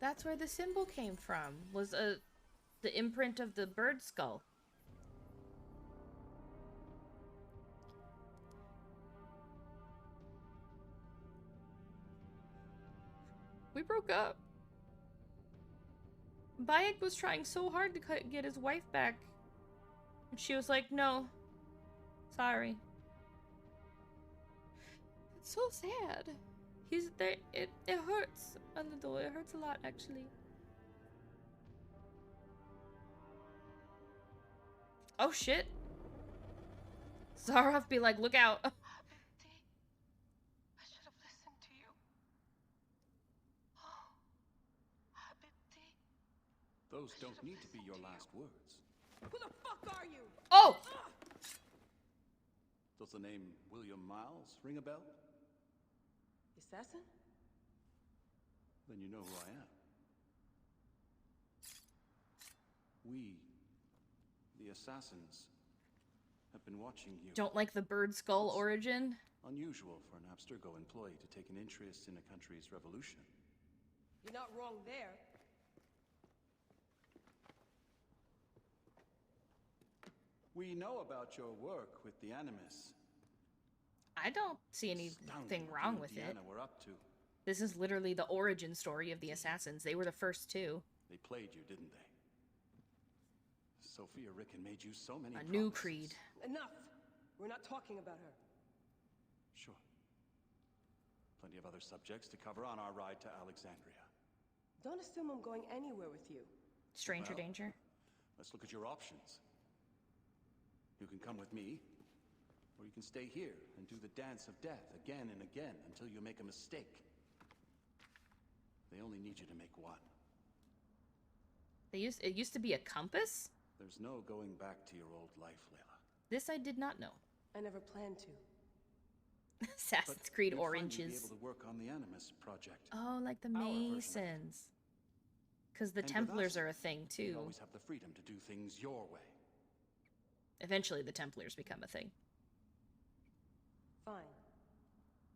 That's where the symbol came from. Was the imprint of the bird skull. We broke up. Bayek was trying so hard to get his wife back. And she was like, no. Sorry. It's so sad. He's there. It hurts a little. It hurts a lot, actually. Oh, shit. Zarov be like, look out. Those don't need to be your last words. Who the fuck are you? Oh! Does the name William Miles ring a bell? Assassin? Then you know who I am. We, the assassins, have been watching you. Don't like the bird skull origin? Unusual for an Abstergo employee to take an interest in a country's revolution. You're not wrong there. We know about your work with the Animus. I don't see anything wrong with it. We're up to. This is literally the origin story of the assassins. They were the first two. They played you, didn't they? Sophia Ricken made you so many promises. New creed. Enough! We're not talking about her. Sure. Plenty of other subjects to cover on our ride to Alexandria. Don't assume I'm going anywhere with you. Stranger danger. Let's look at your options. You can come with me, or you can stay here and do the dance of death again and again until you make a mistake. They only need you to make one. It used to be a compass? There's no going back to your old life, Layla. This I did not know. I never planned to. Assassin's Creed Oranges. Be able to work on the Animus project. Oh, like the Masons. Because the Templars are a thing too. You always have the freedom to do things your way. Eventually, the Templars become a thing. Fine.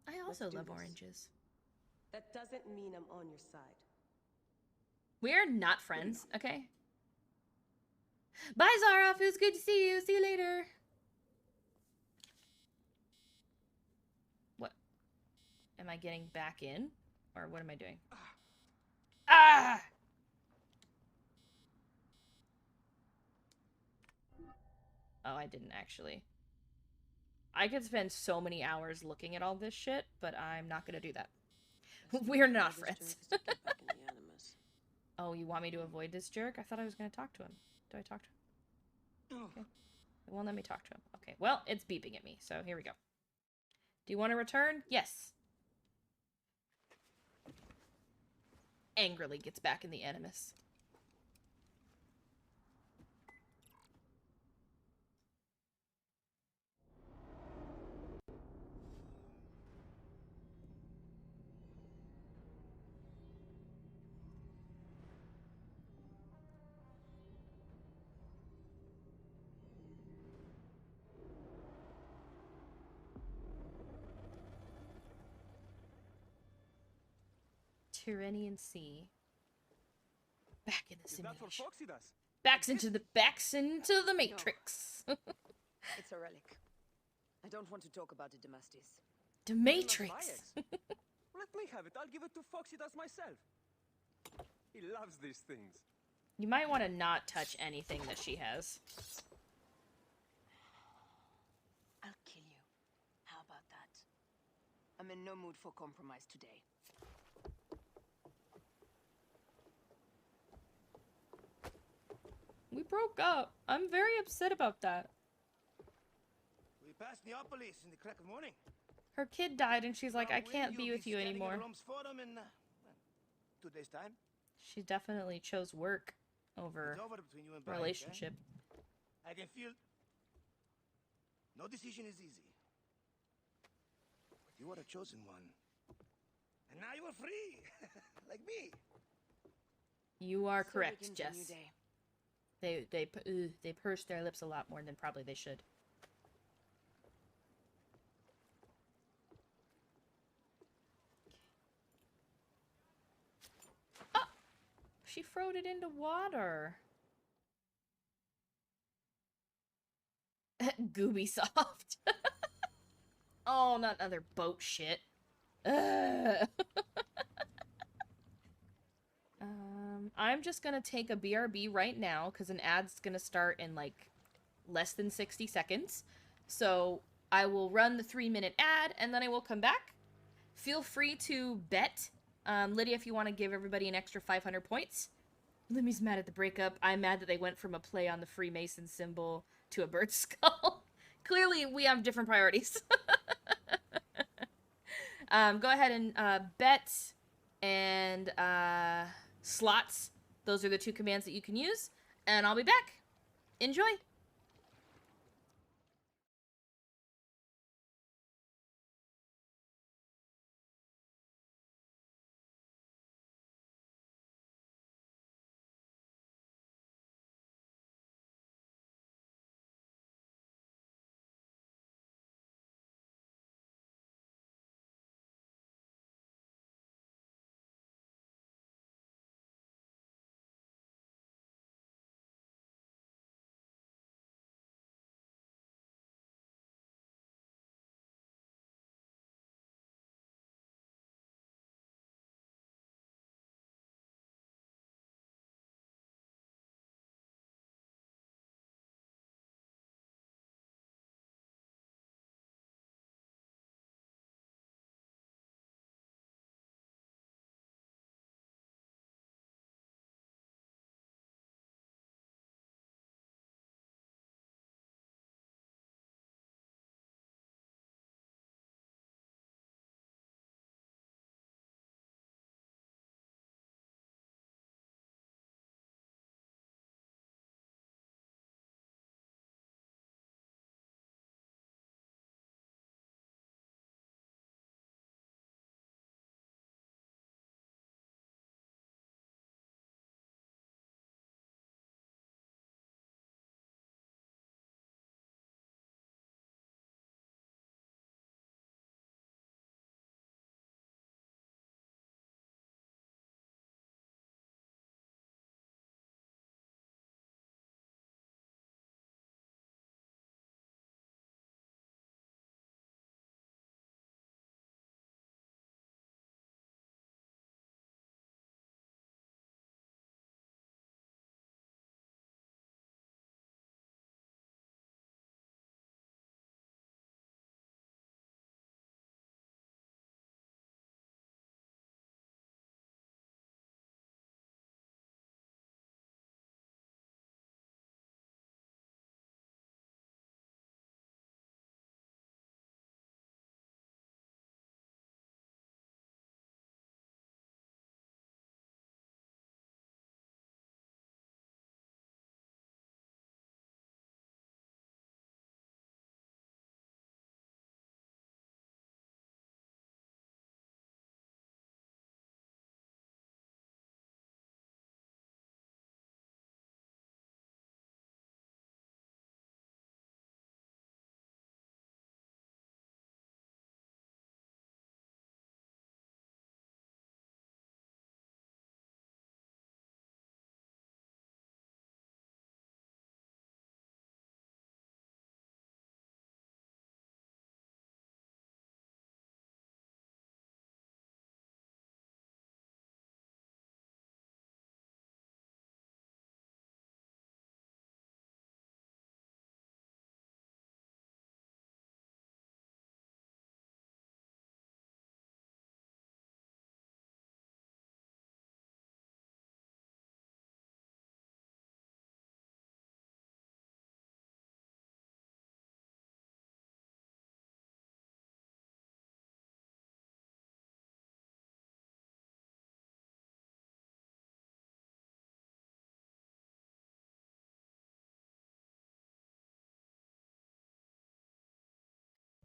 I also love oranges. That doesn't mean I'm on your side. We're not friends, okay? Bye, Zarov. It was good to see you. See you later. What? Am I getting back in? Or what am I doing? Ah! Oh, I didn't actually. I could spend so many hours looking at all this shit, but I'm not gonna do that. We're not friends. Oh, you want me to avoid this jerk? I thought I was gonna talk to him. Do I talk to him? Okay. It won't let me talk to him. Okay, well, it's beeping at me, so here we go. Do you want to return? Yes. Angrily gets back in the Animus. Tyrrhenian Sea. Back in the simulation. Backs into the Matrix. It's a relic. I don't want to talk about it, Damastis. The Matrix. Let me have it. I'll give it to Foxidas myself. He loves these things. You might want to not touch anything that she has. I'll kill you. How about that? I'm in no mood for compromise today. We broke up. I'm very upset about that. We passed Neapolis in the crack of morning. Her kid died and she's like, I can't be with you anymore. In, 2 days' time. She definitely chose work over relationship. I can feel no decision is easy. But you are a chosen one. And now you are free. Like me. You are correct, Jess. They purse their lips a lot more than probably they should. she throwed it into water. Gooby soft. Oh, not another boat shit. I'm just gonna take a BRB right now because an ad's gonna start in like less than 60 seconds. So I will run the 3-minute ad and then I will come back. Feel free to bet. Lydia, if you want to give everybody an extra 500 points. Limmy's mad at the breakup. I'm mad that they went from a play on the Freemason symbol to a bird skull. Clearly, we have different priorities. Go ahead and bet and slots. Those are the 2 commands that you can use. And I'll be back. Enjoy!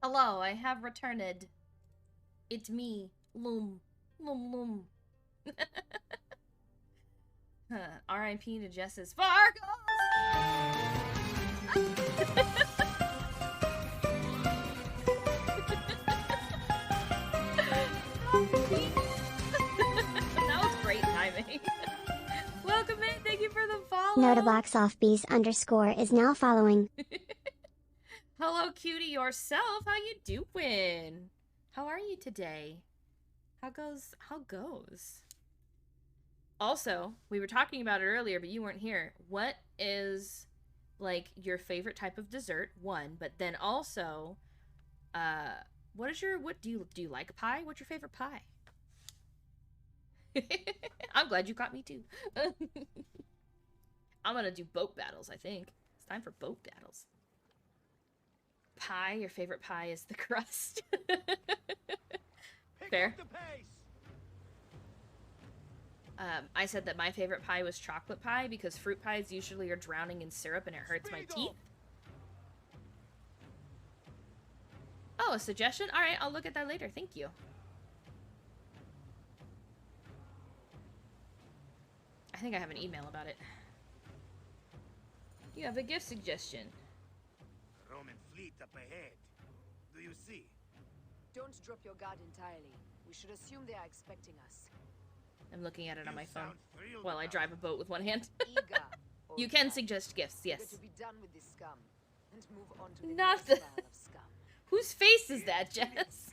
Hello, I have returned. It's me, Loom. Loom. R.I.P. to Jess's Fargos! That was great timing. Notaboxoffbees_ is now following. Hello, cutie yourself. How you doing? How are you today? How goes? Also, we were talking about it earlier, but you weren't here. What is, like, your favorite type of dessert? One, but then also, what do you like pie? What's your favorite pie? I'm glad you caught me too. I'm gonna do boat battles, I think. It's time for boat battles. Pie, your favorite pie is the crust. Fair. I said that my favorite pie was chocolate pie because fruit pies usually are drowning in syrup and it hurts my teeth. Oh, a suggestion? Alright, I'll look at that later. Thank you. I think I have an email about it. You have a gift suggestion. Roman fleet up ahead. Do you see? Don't drop your guard entirely. We should assume they are expecting us. I'm looking at it on my phone while I drive a boat with one hand. You can suggest gifts, yes. To be done with this scum and move on to the Not next the... pile of scum. Whose face is that, Jess?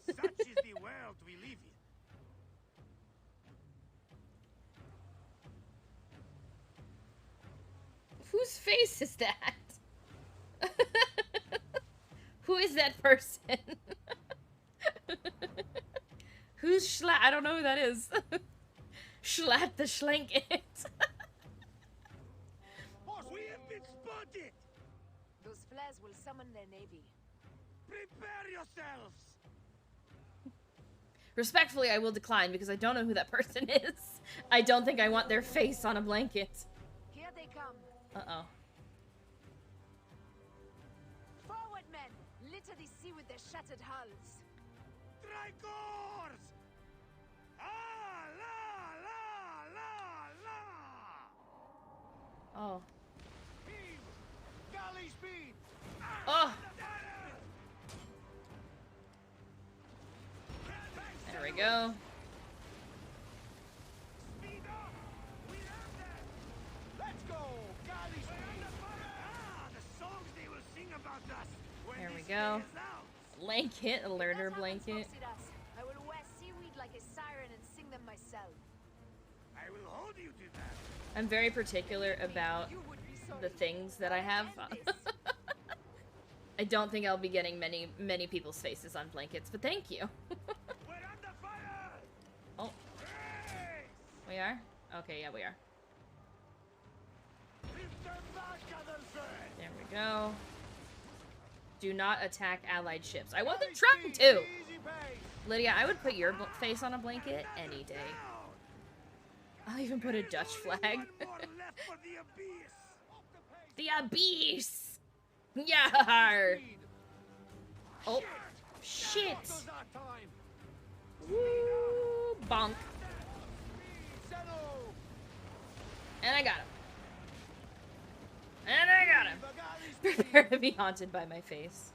Such is the world we live in. Whose face is that? Who is that person? Who's Schlat? I don't know who that is. Schlat the Schlanket. We have been spotted! Those flares will summon their navy. Prepare yourselves! Respectfully, I will decline because I don't know who that person is. I don't think I want their face on a blanket. Here they come. Uh-oh. Forward, men! Litter the sea with their shattered hulls. Tricors! Ah, la, la, la, la! Oh. Galley speed! Oh! There we go. Let's go! Galley speed! The songs they will sing about us when There we this go. day is out. Blanket, alerter blanket. I will wear seaweed like a siren and sing them myself. I will hold you to that. I'm very particular about the things that I have. I don't think I'll be getting many people's faces on blankets, but thank you. We're under fire! Oh. We are? Okay, yeah, we are. There we go. Do not attack allied ships. I wasn't trying to! Lydia, I would put your face on a blanket any day. I'll even put a Dutch flag. The abyss! Yar! Oh, shit! Woo! Bonk. And I got him. And I got him. Prepare to be haunted by my face.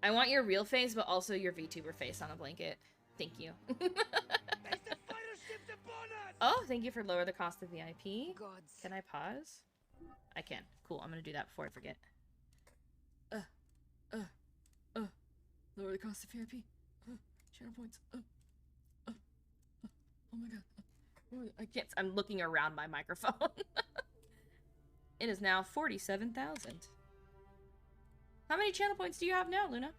I want your real face, but also your VTuber face on a blanket. Thank you. Oh, thank you for lower the cost of VIP. Gods. Can I pause? I can. Cool, I'm gonna do that before I forget. Lower the cost of VIP. Channel points. Oh my god. I can't. I'm looking around my microphone. It is now 47,000. How many channel points do you have now, Luna?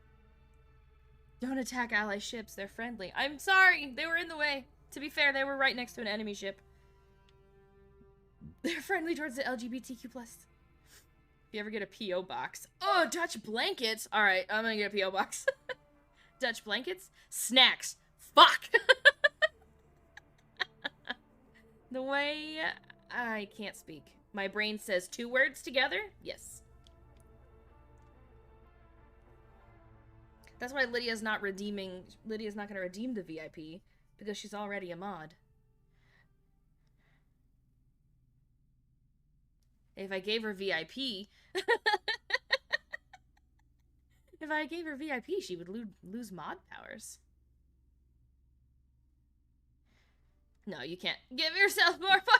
Don't attack ally ships. They're friendly. I'm sorry. They were in the way. To be fair, they were right next to an enemy ship. They're friendly towards the LGBTQ+. If you ever get a P.O. box. Oh, Dutch blankets. All right, I'm gonna get a P.O. box. Dutch blankets? Snacks. Fuck! The way... I can't speak. My brain says 2 words together? Yes. That's why Lydia's not redeeming... Lydia's not gonna redeem the VIP, because she's already a mod. If I gave her VIP... If I gave her VIP, she would lose mod powers. No, you can't. Give yourself more fun.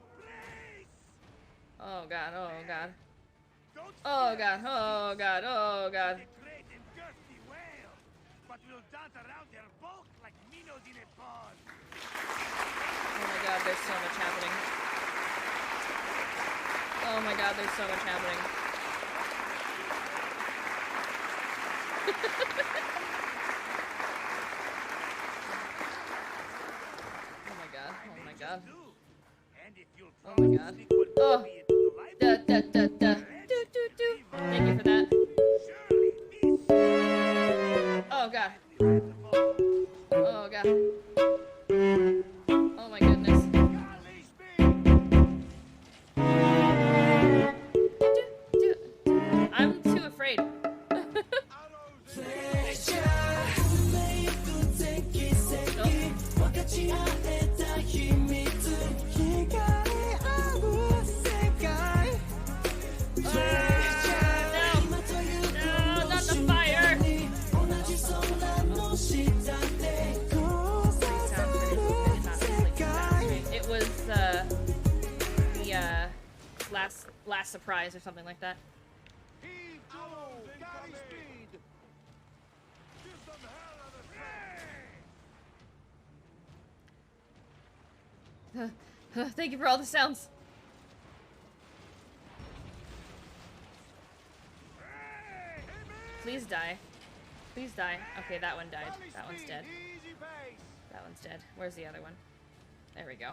Oh god, oh god. Oh god, oh god, oh god. Great and thirsty whale, but we'll dance around their bulk like minnows in a pond. Oh my god, there's so much happening. Oh my god, there's so much happening. Oh my god, oh my god. Oh my god. Oh! Da da da da. Do do do. Thank you for that. Oh god. Oh god. Oh my goodness. I'm too afraid. It was the last surprise or something like that. Thank you for all the sounds. Please die. Please die. Okay, that one died. That one's dead. That one's dead. Where's the other one? There we go.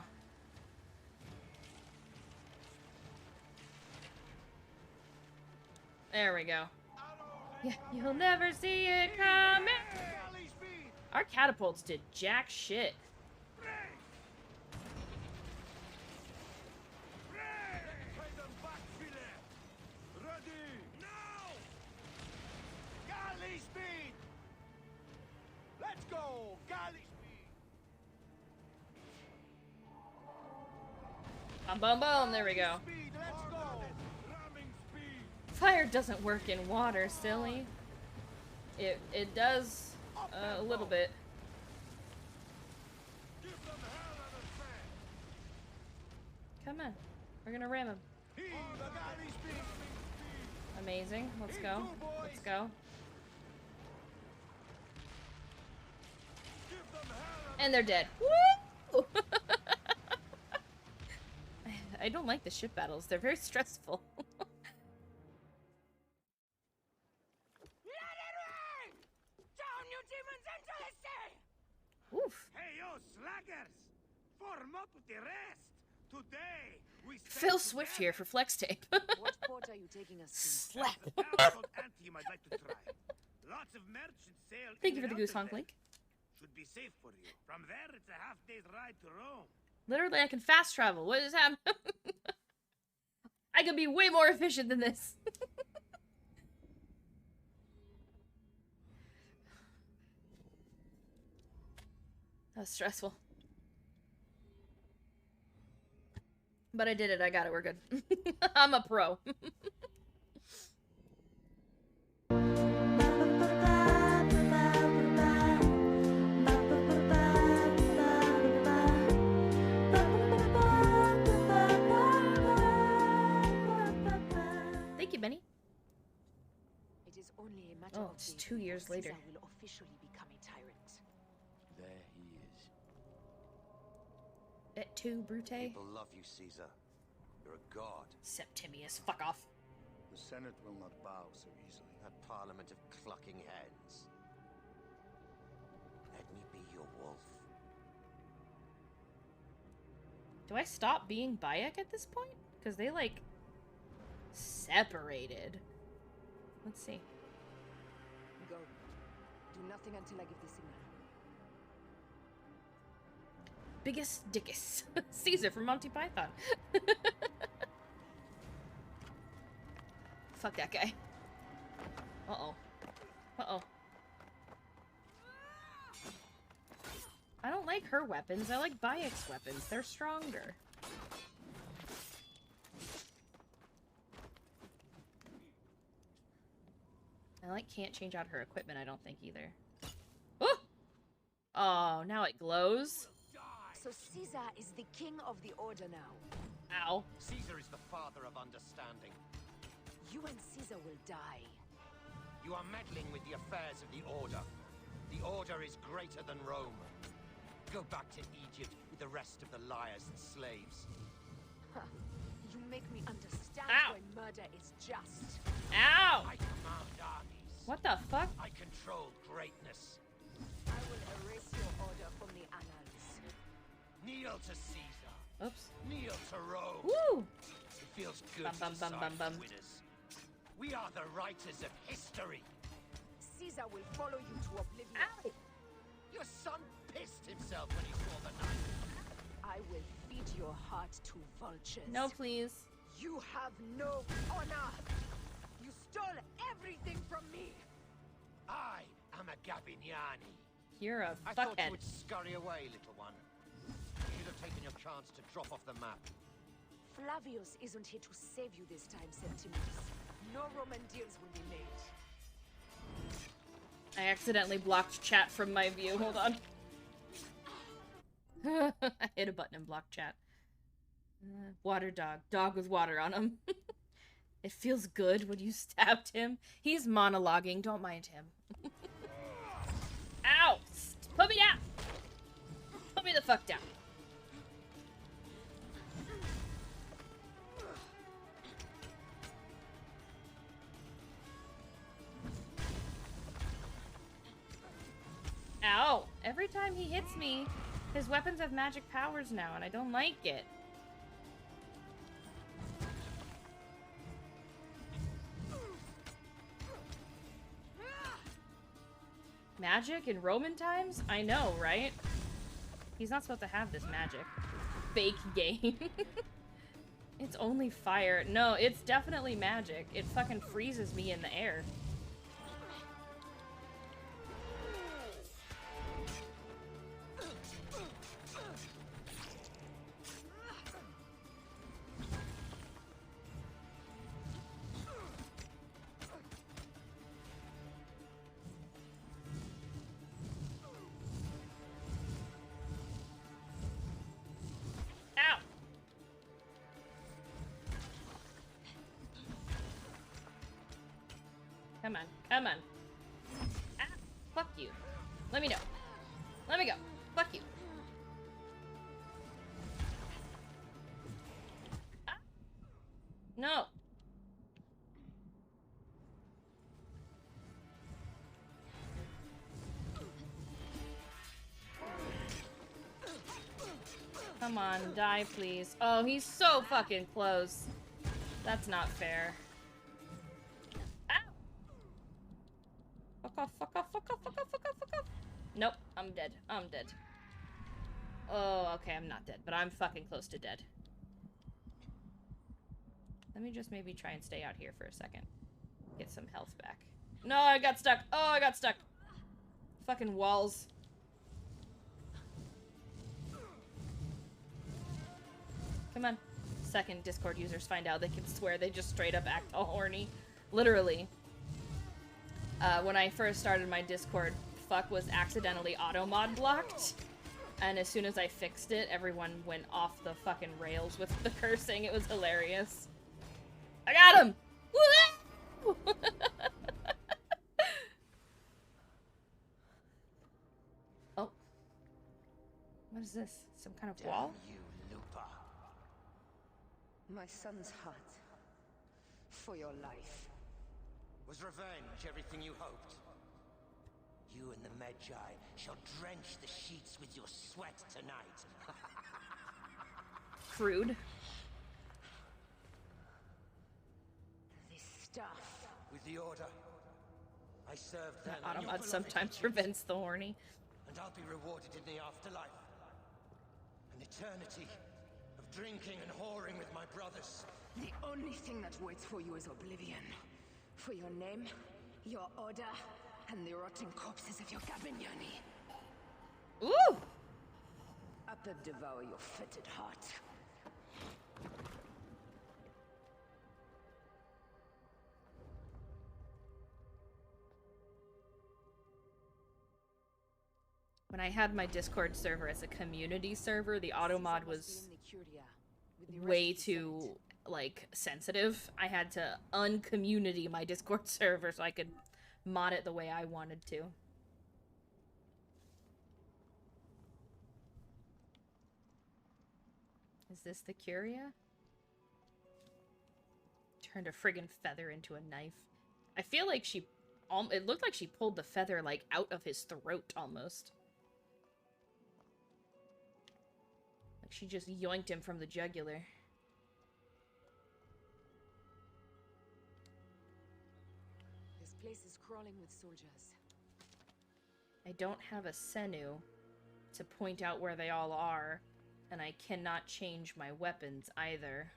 There we go. Yeah, you'll never see it coming. Our catapults did jack shit. Boom, boom, boom. There we go. Fire doesn't work in water, silly. It does a little bit. Come on. We're gonna ram him. Amazing. Let's go. Let's go. And they're dead. Woo! I don't like the ship battles. They're very stressful. Oof. Hey, yo, slackers! Form up with the rest. Today, we Phil Swift here for Flex Tape. What port are you taking us to? Slap. Anthem I'd like to try. Lots of merchants sail. Thank you for the goose honk link. Should be safe for you. From there, it's a half-day's ride to Rome. Literally, I can fast travel. What is happening? I could be way more efficient than this. That was stressful. But I did it. I got it. We're good. I'm a pro. Thank you, Benny. It is only a matter Oh, of it's days 2 years before later. Caesar will officially become a tyrant. There he is. Et tu, Brute? People love you, Caesar. You're a god. Septimius, fuck off. The Senate will not bow so easily. A parliament of clucking hens. Let me be your wolf. Do I stop being Bayek at this point? Because they, like, separated. Let's see. Go. Do nothing until I give the signal. Biggest dickus. Caesar from Monty Python. Fuck that guy. Uh-oh. Uh-oh. I don't like her weapons. I like Bayek's weapons. They're stronger. I like can't change out her equipment, I don't think either. Oh! Oh, now it glows. So Caesar is the king of the order now. Ow. Caesar is the father of understanding. You and Caesar will die. You are meddling with the affairs of the Order. The Order is greater than Rome. Go back to Egypt with the rest of the liars and slaves. Huh. You make me understand why murder is just. Ow! I command armies. What the fuck? I control greatness. I will erase your order from the annals. Kneel to Caesar. Oops. Kneel to Rome. Woo! It feels good Bum, to bum, bum, side bum, with winners. We are the writers of history. Caesar will follow you to oblivion. Ow! Your son pissed himself when he saw the knife. I will feed your heart to vultures. No, please. You have no honor. You stole everything from me. I am a Gabignani. You're a I thought you fuckhead. would scurry away, little one. You should have taken your chance to drop off the map. Flavius isn't here to save you this time, Septimus. No Roman deals will be made. I accidentally blocked chat from my view. Hold on. I hit a button and blocked chat. Water dog. Dog with water on him. It feels good when you stabbed him. He's monologuing. Don't mind him. Ow! Put me down! Put me the fuck down. Ow! Every time he hits me, his weapons have magic powers now, and I don't like it. Magic in Roman times? I know, right? He's not supposed to have this magic. Fake game. It's only fire. No, it's definitely magic. It fucking freezes me in the air. Come on, come on. Ah, fuck you. Let me know. Let me go. Fuck you. Ah. No. Come on, die please. Oh, he's so fucking close. That's not fair. Fuck off, fuck off, fuck off, fuck off, fuck off, fuck off. Nope, I'm dead. I'm dead. Oh, okay, I'm not dead, but I'm fucking close to dead. Let me just maybe try and stay out here for a second. Get some health back. No, I got stuck. Oh, I got stuck. Fucking walls. Come on. Second Discord users find out they can swear they just straight up act all horny. Literally. When I first started my Discord, fuck was accidentally auto-mod blocked. And as soon as I fixed it, everyone went off the fucking rails with the cursing. It was hilarious. I got him! Woo! Oh. What is this? Some kind of wall? Damn you, Lupa. My son's heart. For your life. Was revenge everything you hoped? You and the Magi shall drench the sheets with your sweat tonight. Crude. This stuff. With the Order, I served them. Automod sometimes prevents the horny. And I'll be rewarded in the afterlife. An eternity of drinking and whoring with my brothers. The only thing that waits for you is oblivion. For your name, your order, and the rotting corpses of your Gabignani. Ooh! Up and devour your fetid heart. When I had my Discord server as a community server, the automod was with the rest way of the too, like, sensitive. I had to uncommunity my Discord server so I could mod it the way I wanted to. Is this the Curia? Turned a friggin' feather into a knife. I feel like she... it looked like she pulled the feather, like, out of his throat, almost. Like she just yoinked him from the jugular. This place is crawling with soldiers. I don't have a Senu to point out where they all are, and I cannot change my weapons either.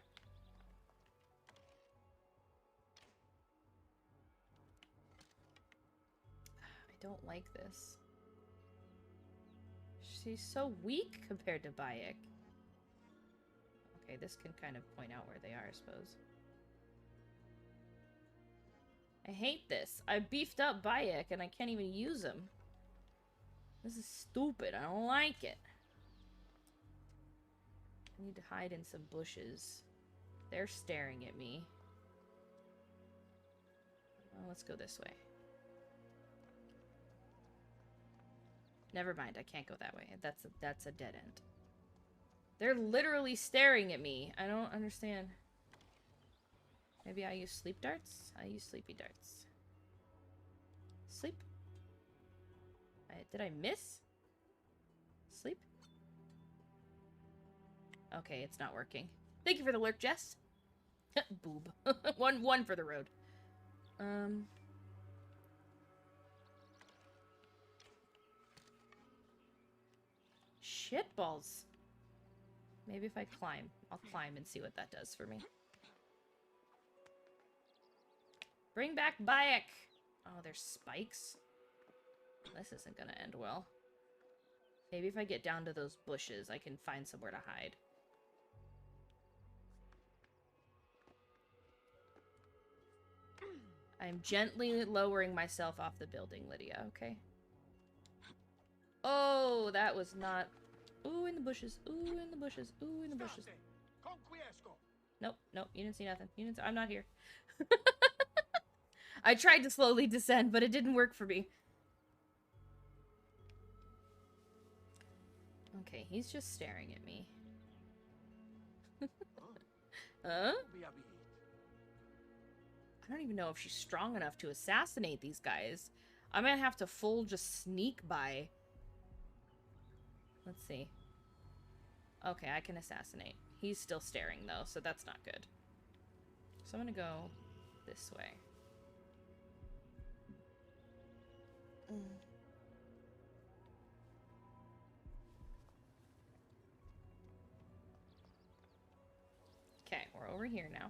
I don't like this. She's so weak compared to Bayek. Okay, this can kind of point out where they are, I suppose. I hate this. I beefed up Bayek and I can't even use him. This is stupid. I don't like it. I need to hide in some bushes. They're staring at me. Well, let's go this way. Never mind, I can't go that way. That's a dead end. They're literally staring at me. I don't understand. Maybe I use sleep darts? I use sleepy darts. Sleep? Did I miss? Sleep? Okay, it's not working. Thank you for the lurk, Jess. Boob. one for the road. Shitballs. Maybe if I climb. I'll climb and see what that does for me. Bring back Bayek! Oh, there's spikes? This isn't gonna end well. Maybe if I get down to those bushes, I can find somewhere to hide. I'm gently lowering myself off the building, Lydia, okay? Oh, that was not... Ooh, in the bushes. Ooh, in the bushes. Ooh, in the bushes. Nope, nope, you didn't see nothing. You didn't see... I'm not here. I tried to slowly descend, but it didn't work for me. Okay, he's just staring at me. Huh? I don't even know if she's strong enough to assassinate these guys. I might have to full just sneak by. Let's see. Okay, I can assassinate. He's still staring, though, so that's not good. So I'm gonna go this way. Okay, we're over here now.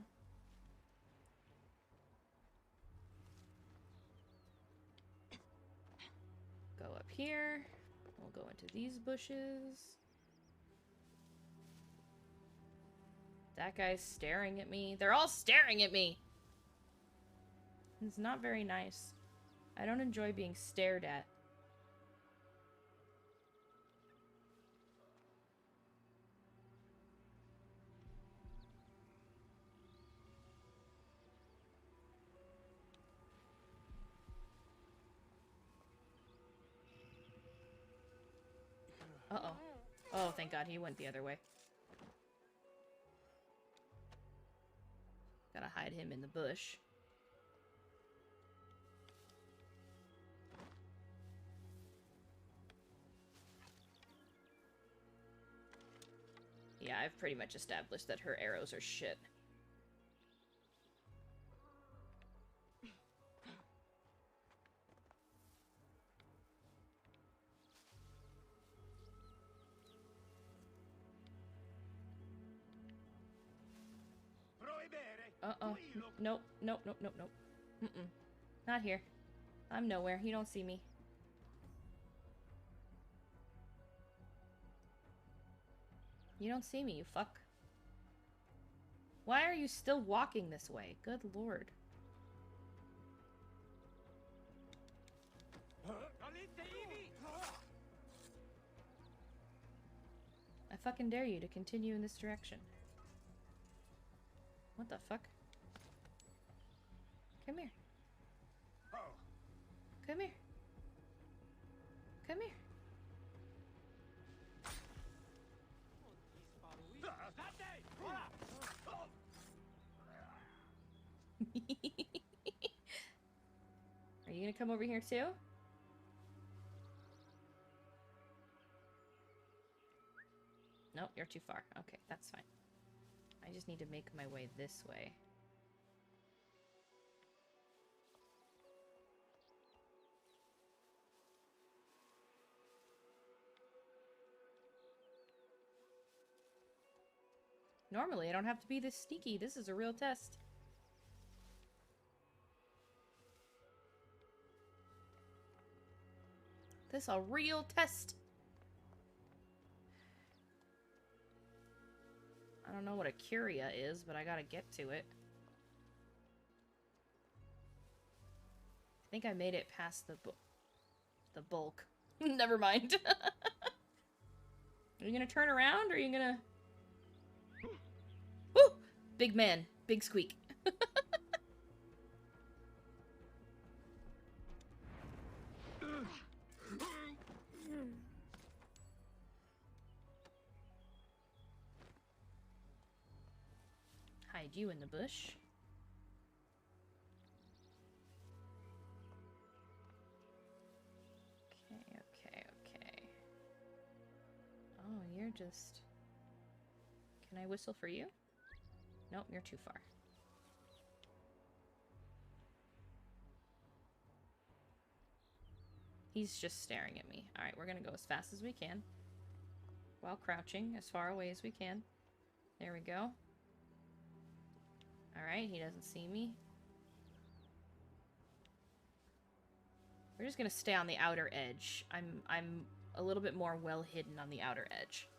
Go up here. We'll go into these bushes. That guy's staring at me. They're all staring at me! It's not very nice. I don't enjoy being stared at. Uh-oh. Oh, thank God he went the other way. Gotta hide him in the bush. Yeah, I've pretty much established that her arrows are shit. Uh-oh. Nope, nope, nope, nope, nope. Mm-mm. Not here. I'm nowhere. You don't see me. You don't see me, you fuck. Why are you still walking this way? Good lord. I fucking dare you to continue in this direction. What the fuck? Come here. Come here. Come here. Are you gonna come over here too? Nope, you're too far. Okay, that's fine. I just need to make my way this way. Normally, I don't have to be this sneaky. This is a real test. This is a real test. I don't know what a curia is, but I gotta get to it. I think I made it past the bulk. Never mind. Are you gonna turn around, or are you gonna... Woo! Big man. Big squeak. Hide you in the bush. Okay. Oh, you're just... Can I whistle for you? Nope, you're too far. He's just staring at me. Alright, we're gonna go as fast as we can. While crouching, as far away as we can. There we go. Alright, he doesn't see me. We're just gonna stay on the outer edge. I'm a little bit more well hidden on the outer edge.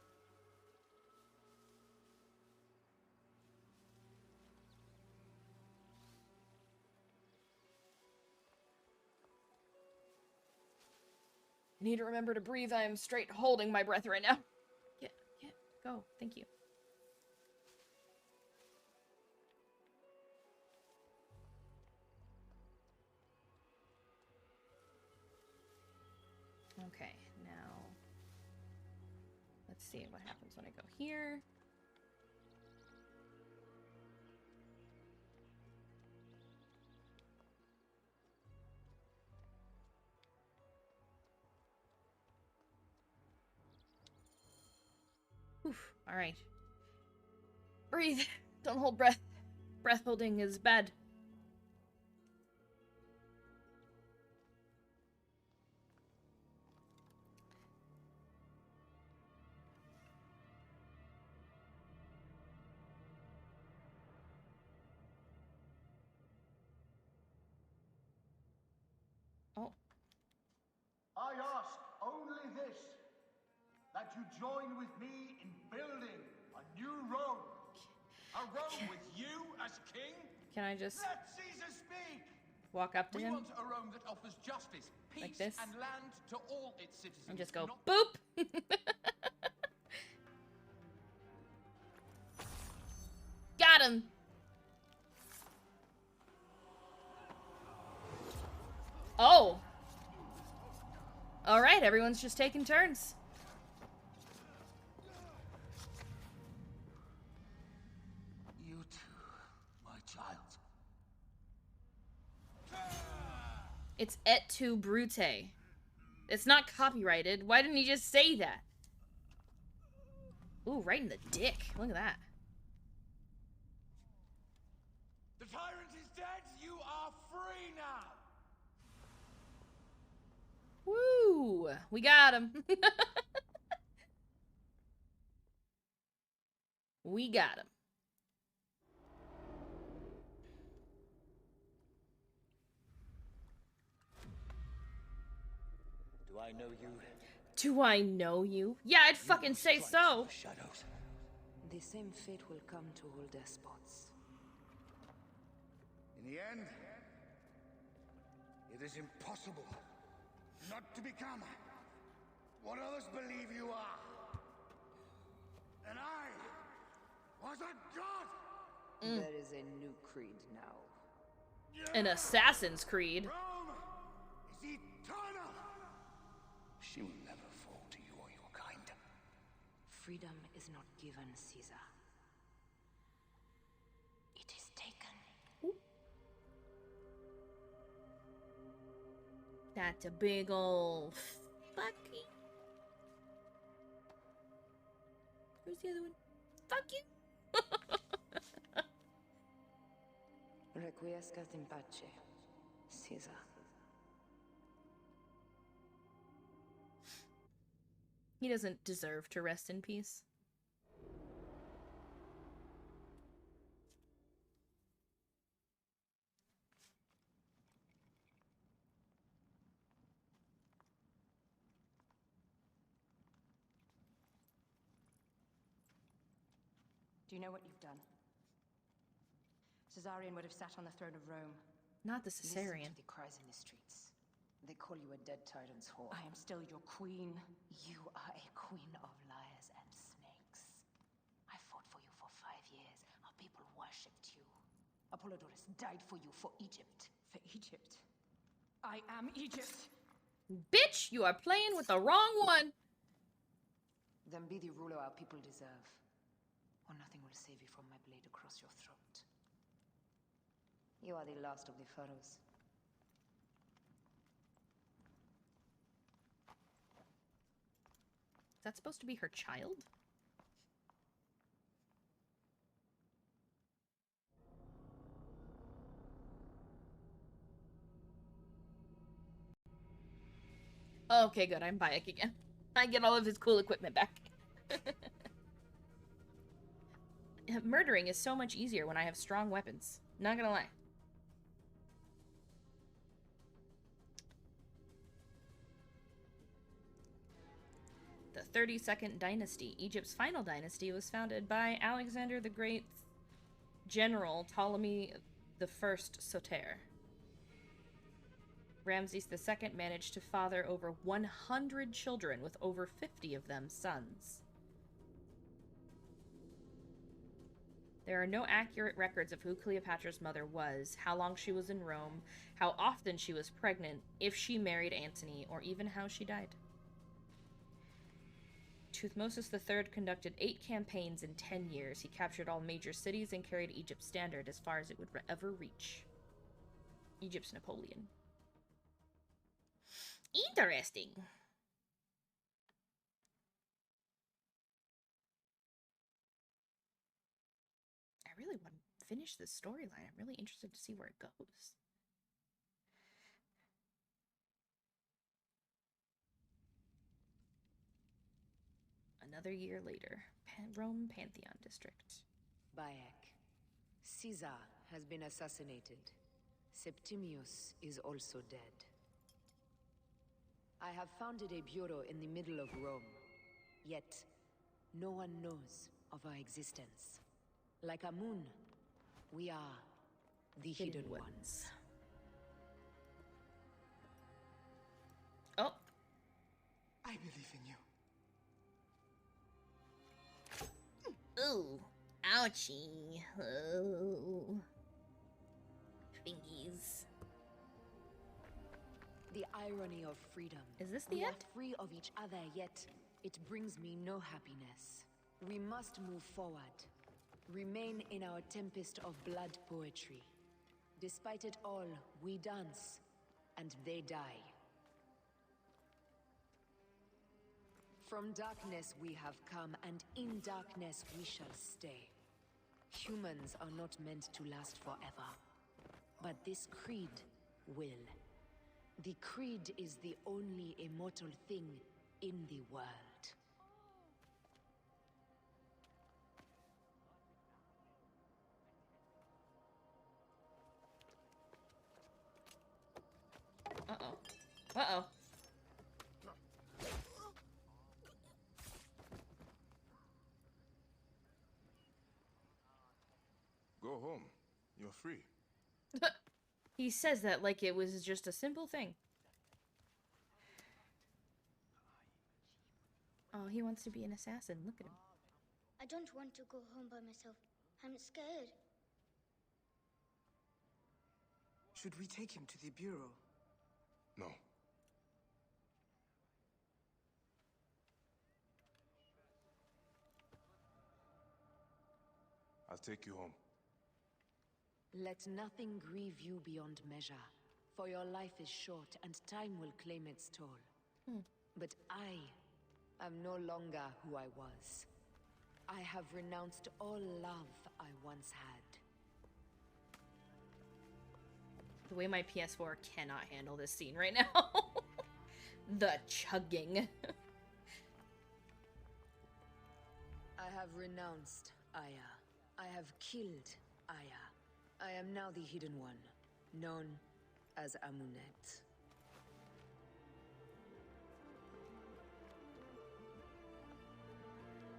I need to remember to breathe. I am straight holding my breath right now. Yeah, go. Thank you. Okay, now let's see what happens when I go here. Oof, all right. Breathe. Don't hold breath. Breath holding is bad. Oh. I ask only this, that you join with me in building a new Rome. A Rome with you as king? Can I just let Caesar speak? Walk up to him? We want a Rome that offers justice, peace, like this? And land to all its citizens. And just go, boop! Got him! Oh! Alright, everyone's just taking turns. You too, my child. It's et tu, Brute. It's not copyrighted. Why didn't he just say that? Ooh, right in the dick. Look at that. The tyrant is dead. You are free now. Woo! We got him. We got him. Do I know you? Do I know you? Yeah, I'd fucking say so. Shadows. The same fate will come to all despots. In the end, it is impossible not to become what others believe you are. And I was a god! There is a new creed now. An Assassin's Creed. Is eternal! She will never fall to you or your kind. Freedom is not given, Caesar. It is taken. That's a big ol' fucky. Where's the other one? Fuck you. Requiescat in pace, Caesar. He doesn't deserve to rest in peace. Do you know what you've done? Caesarion would have sat on the throne of Rome. Not the Listen Caesarion. to the cries in the streets. They call you a dead tyrant's whore. I am still your queen. You are a queen of liars and snakes. I fought for you for 5 years. Our people worshipped you. Apollodorus died for you, for Egypt. For Egypt. I am Egypt. Bitch, you are playing with the wrong one. Then be the ruler our people deserve, or nothing will save you from my blade across your throat. You are the last of the pharaohs. Is that supposed to be her child? Okay, good. I'm Bayek again. I get all of his cool equipment back. Murdering is so much easier when I have strong weapons. Not gonna lie. The 32nd dynasty, Egypt's final dynasty, was founded by Alexander the Great's general Ptolemy I Soter. Ramses II managed to father over 100 children, with over 50 of them sons. There are no accurate records of who Cleopatra's mother was, how long she was in Rome, how often she was pregnant, if she married Antony, or even how she died. Thutmosis III conducted 8 campaigns in 10 years. He captured all major cities and carried Egypt's standard as far as it would ever reach. Egypt's Napoleon. Interesting. I really want to finish this storyline. I'm really interested to see where it goes. Another year later, Rome Pantheon District. Bayek. Caesar has been assassinated. Septimius is also dead. I have founded a bureau in the middle of Rome. Yet, no one knows of our existence. Like a moon, we are the hidden ones. Oh. I believe in you. Ooh, ouchie. Oh. Fingies. The irony of freedom. Is this the We are end? free of each other, yet it brings me no happiness. We must move forward. Remain in our tempest of blood poetry. Despite it all, we dance, and they die. From darkness we have come, and in darkness we shall stay. Humans are not meant to last forever. But this creed will. The creed is the only immortal thing in the world. Uh-oh. Uh-oh. Go home. You're free. He says that like it was just a simple thing. Oh, he wants to be an assassin. Look at him. I don't want to go home by myself. I'm scared. Should we take him to the Bureau? No. I'll take you home. Let nothing grieve you beyond measure, for your life is short and time will claim its toll. But I am no longer who I was. I have renounced all love I once had. The way my PS4 cannot handle this scene right now. The chugging. I have renounced Aya. I have killed Aya. I am now the Hidden One, known as Amunet.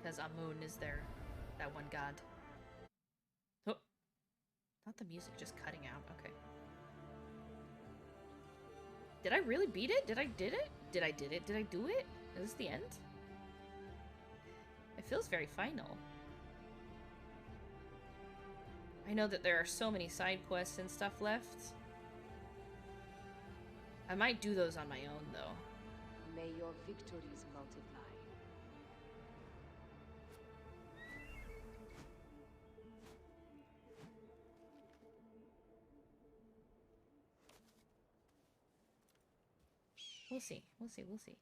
Because Amun is that one god. Oh. Not the music just cutting out. Okay. Did I really beat it? Did I do it? Did I do it? Is this the end? It feels very final. I know that there are so many side quests and stuff left. I might do those on my own, though. May your victories multiply. We'll see. We'll see. We'll see.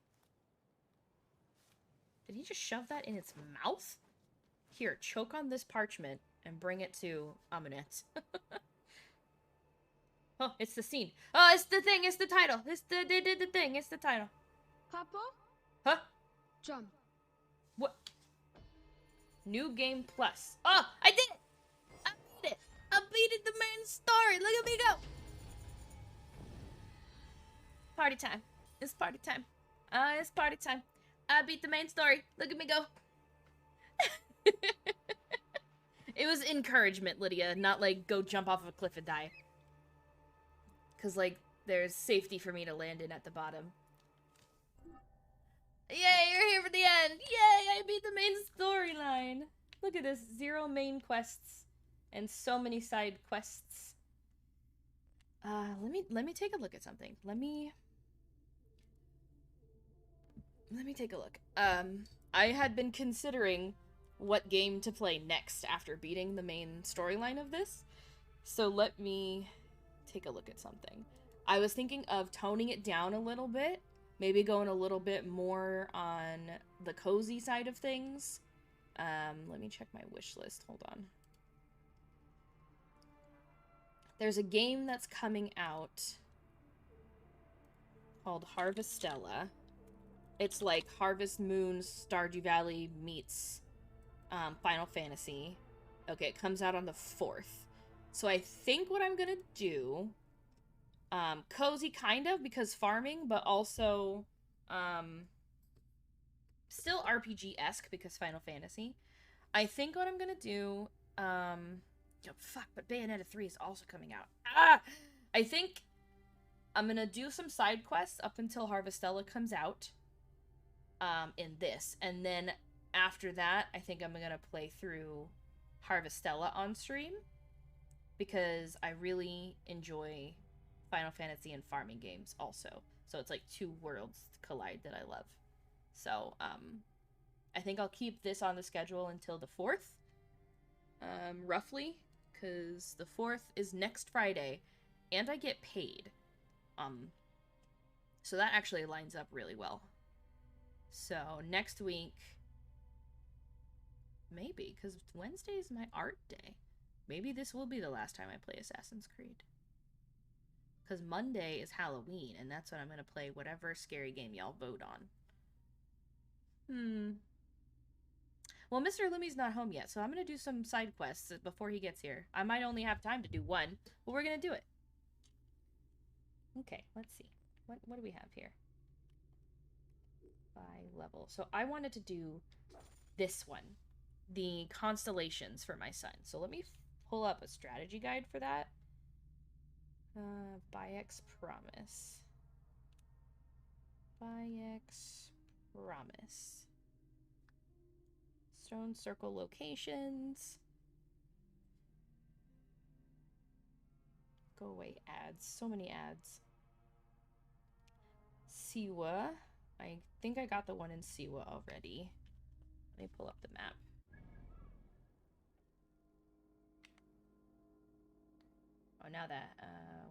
Did he just shove that in its mouth? Here, choke on this parchment and bring it to Amunet. Oh, it's the scene. Oh, it's the thing. It's the title. It's the thing. It's the title. Papa? Huh? Jump. What? New game plus. Oh, I did it! I beat it! I beat it, the main story. Look at me go! Party time. It's party time. It's party time. I beat the main story. Look at me go. It was encouragement, Lydia, not like go jump off of a cliff and die. Because, like, there's safety for me to land in at the bottom. Yay, you're here for the end. Yay, I beat the main storyline. Look at this. 0 main quests and so many side quests. Let me take a look at something. Let me take a look. I had been considering what game to play next after beating the main storyline of this. So let me take a look at something. I was thinking of toning it down a little bit. Maybe going a little bit more on the cozy side of things. Let me check my wish list. Hold on. There's a game that's coming out called Harvestella. It's like Harvest Moon, Stardew Valley meets Final Fantasy. Okay, it comes out on the 4th. So I think what I'm gonna do, cozy kind of, because farming, but also still RPG-esque because Final Fantasy. I think what I'm gonna do, fuck, but Bayonetta 3 is also coming out. I think I'm gonna do some side quests up until Harvestella comes out. In this, and then after that I think I'm gonna play through Harvestella on stream because I really enjoy Final Fantasy and farming games also, so it's like 2 worlds collide that I love. So I think I'll keep this on the schedule until the 4th, roughly, because the 4th is next Friday and I get paid, so that actually lines up really well. So, next week, maybe, because Wednesday is my art day. Maybe this will be the last time I play Assassin's Creed. Because Monday is Halloween, and that's when I'm going to play whatever scary game y'all vote on. Well, Mr. Lumi's not home yet, so I'm going to do some side quests before he gets here. I might only have time to do one, but we're going to do it. Okay, let's see. What do we have here? By level. So I wanted to do this one, the constellations for my son. So let me pull up a strategy guide for that. Bayek's Promise. Bayek's Promise. Stone Circle locations. Go away, ads. So many ads. Siwa. I think I got the one in Siwa already. Let me pull up the map. Oh, now that,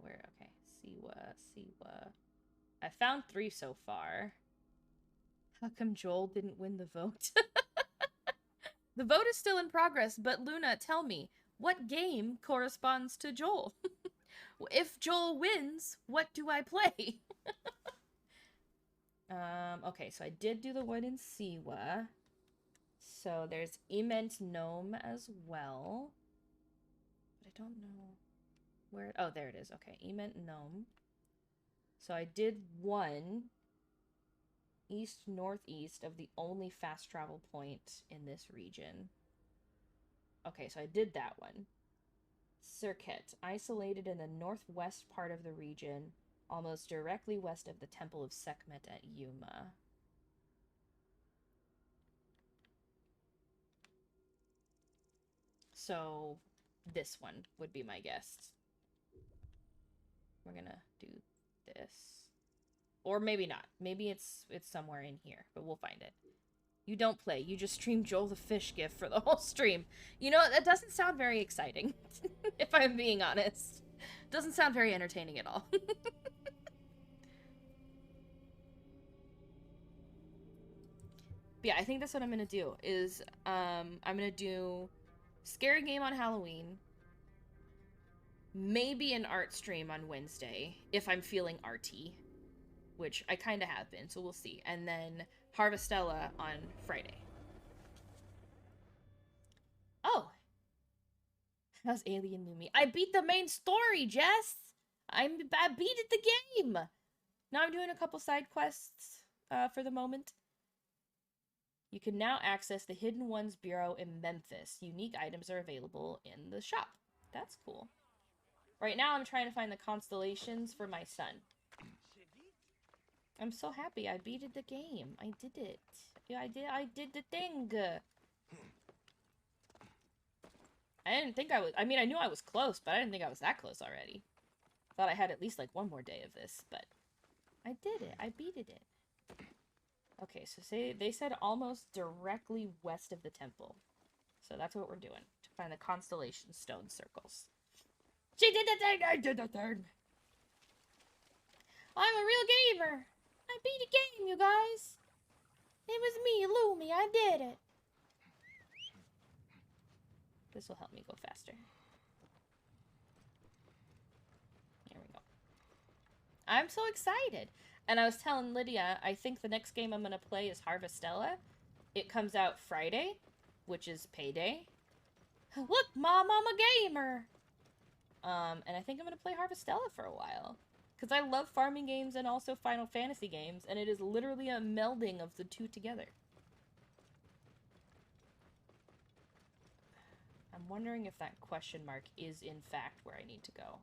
where, okay. Siwa. I found 3 so far. How come Joel didn't win the vote? The vote is still in progress, but Luna, tell me, what game corresponds to Joel? If Joel wins, what do I play? Okay, so I did do the one in Siwa. So there's Immense Gnome as well. But I don't know where... Oh, there it is. Okay, Immense Gnome. So I did one east-northeast of the only fast travel point in this region. Okay, so I did that one. Circuit, isolated in the northwest part of the region, almost directly west of the Temple of Sekhmet at Yuma. So this one would be my guess. We're gonna do this. Or maybe not. Maybe it's somewhere in here, but we'll find it. You don't play. You just stream Joel the Fish GIF for the whole stream. You know, that doesn't sound very exciting, if I'm being honest. Doesn't sound very entertaining at all. But yeah, I think that's what I'm gonna do, is, I'm gonna do Scary Game on Halloween, maybe an art stream on Wednesday, if I'm feeling arty, which I kind of have been, so we'll see, and then Harvestella on Friday. Oh! How's Alien Lumi? I beat the main story, Jess! I beat the game! Now I'm doing a couple side quests for the moment. You can now access the Hidden Ones Bureau in Memphis. Unique items are available in the shop. That's cool. Right now I'm trying to find the constellations for my son. I'm so happy I beat the game. I did it. I did the thing. I didn't think I was... I mean, I knew I was close, but I didn't think I was that close already. Thought I had at least, like, one more day of this, but... I did it. I beat it. Okay, so they said almost directly west of the temple. So that's what we're doing. To find the constellation stone circles. She did the thing! I did the thing! I'm a real gamer! I beat a game, you guys! It was me, Lumi. I did it. This will help me go faster. There we go. I'm so excited. And I was telling Lydia, I think the next game I'm going to play is Harvestella. It comes out Friday, which is payday. Look, Mom, I'm a gamer! And I think I'm going to play Harvestella for a while. Because I love farming games and also Final Fantasy games, and it is literally a melding of the two together. I'm wondering if that question mark is in fact where I need to go.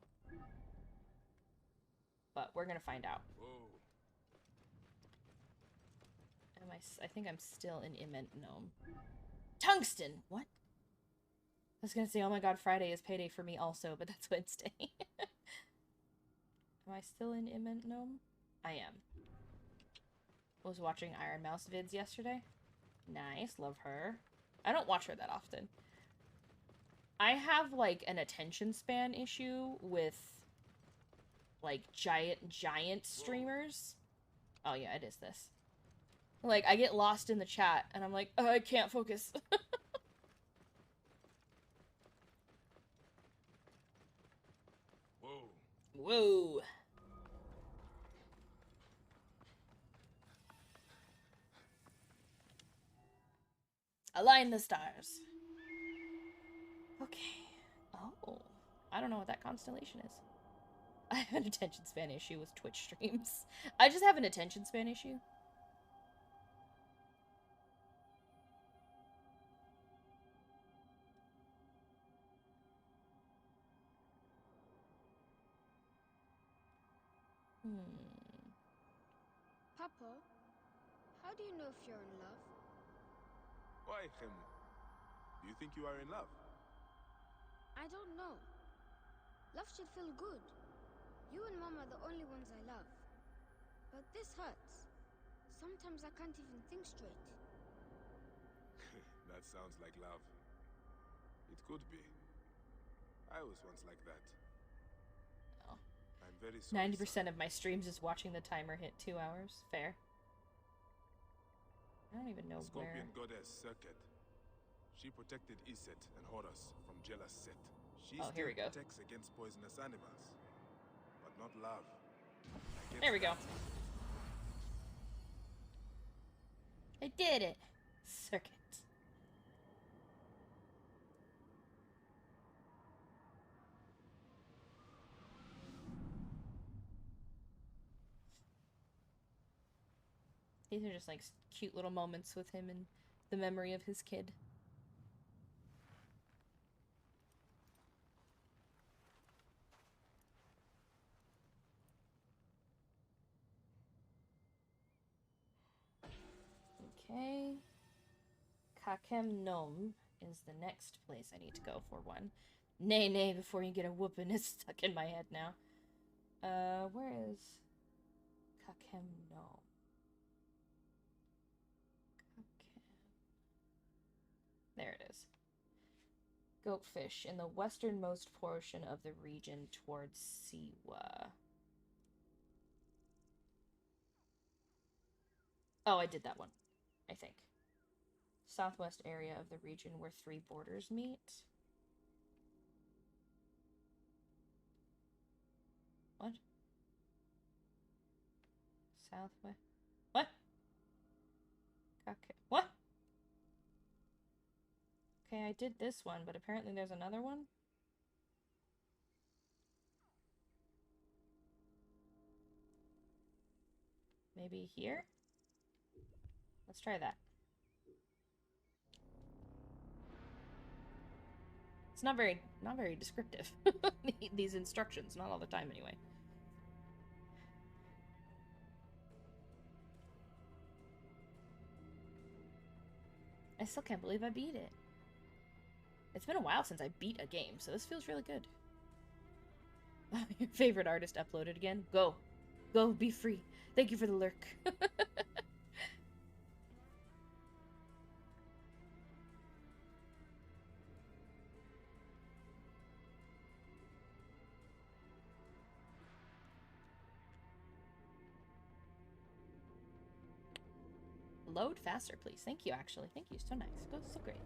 But we're gonna find out. I think I'm still in Immense Gnome. Tungsten! What? I was gonna say, oh my god, Friday is payday for me also, but that's Wednesday. Am I still in Immense Gnome? I am. Was watching Iron Mouse vids yesterday. Nice, love her. I don't watch her that often. I have, like, an attention span issue with, like, giant streamers. Oh, yeah, it is this. Like, I get lost in the chat, and I'm like, oh, I can't focus. Whoa. Whoa. Align the stars. Okay. Oh. I don't know what that constellation is. I have an attention span issue with Twitch streams. I just have an attention span issue. Papa, how do you know if you're in love? Why, Khemu? Do you think you are in love? I don't know. Love should feel good. You and Mom are the only ones I love. But this hurts. Sometimes I can't even think straight. That sounds like love. It could be. I was once like that. Oh. I'm very sorry. 90% of my streams is watching the timer hit 2 hours. Fair. I don't even know Scorpion where. goddess Circuit. She protected Iset and Horus from jealous Set. She Here we still go. protects against poisonous animals, but not love. There we go. I did it! Circuit. These are just like cute little moments with him and the memory of his kid. Okay. Kakem Nom is the next place I need to go for one. Nay, nay, before you get a whooping, it's stuck in my head now. Where is Kakem Nom? There it is. Goatfish in the westernmost portion of the region towards Siwa. Oh, I did that one, I think. Southwest area of the region where 3 borders meet. What? Southwest? What? Okay. What? Okay, I did this one, but apparently there's another one. Maybe here? Let's try that. It's not very descriptive. These instructions, not all the time anyway. I still can't believe I beat it. It's been a while since I beat a game, so this feels really good. Your favorite artist uploaded again? Go. Go, be free. Thank you for the lurk. Load faster, please. Thank you, actually. Thank you. So nice. So great.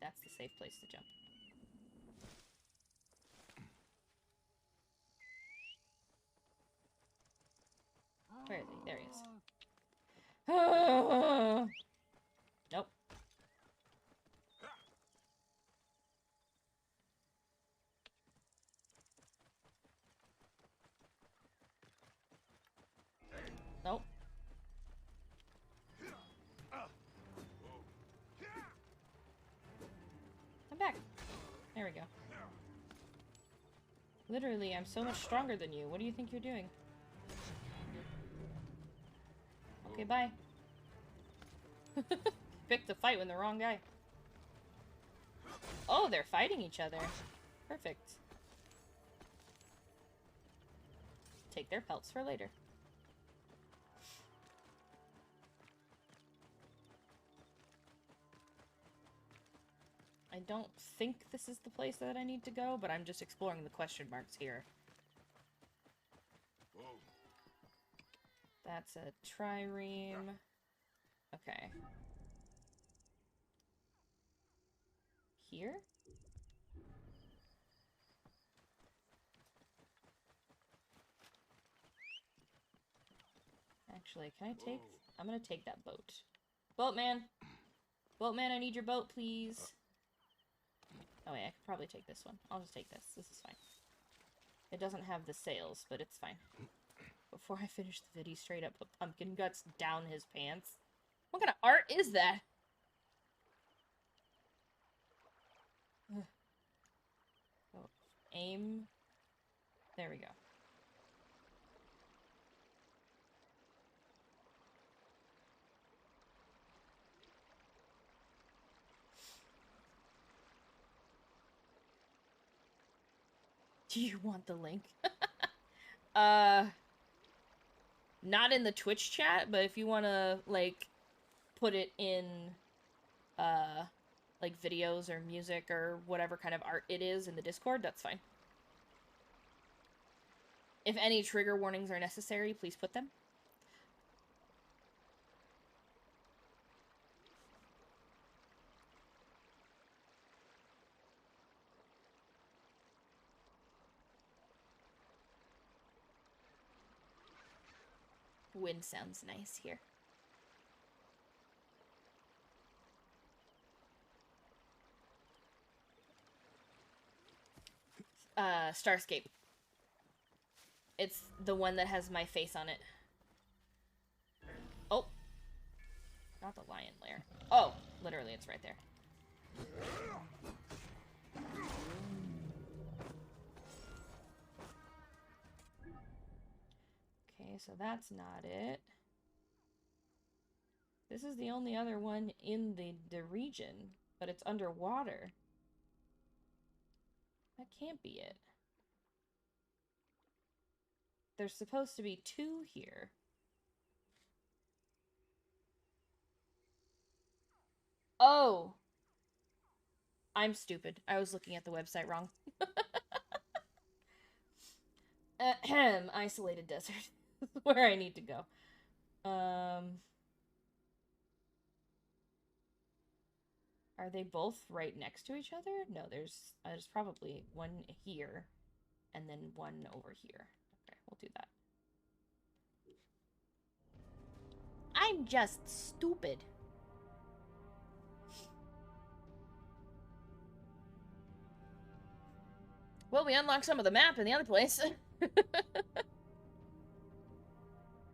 That's the safe place to jump. Where is he? There he is. Nope. Nope. I'm back. There we go. Literally, I'm so much stronger than you. What do you think you're doing? Okay, bye. Picked a fight with the wrong guy. Oh, they're fighting each other. Perfect. Take their pelts for later. I don't think this is the place that I need to go, but I'm just exploring the question marks here. Whoa. That's a trireme. Okay. Here? Actually, can I take... I'm gonna take that boat. Boatman! Boatman, I need your boat, please. Oh wait, I could probably take this one. I'll just take this. This is fine. It doesn't have the sails, but it's fine. Before I finish the video, straight up put pumpkin guts down his pants. What kind of art is that? Oh, aim. There we go. Do you want the link? Not in the Twitch chat, but if you want to, like, put it in, like, videos or music or whatever kind of art it is in the Discord, that's fine. If any trigger warnings are necessary, please put them. Wind sounds nice here. Starscape. It's the one that has my face on it. Oh. Not the lion lair. Oh, literally it's right there. Okay, so that's not it. This is the only other one in the region, but it's underwater. That can't be it. There's supposed to be 2 here. Oh! I'm stupid. I was looking at the website wrong. Ahem. Isolated desert. Where I need to go. Are they both right next to each other? No, there's probably one here, and then one over here. Okay, we'll do that. I'm just stupid. Well, we unlocked some of the map in the other place.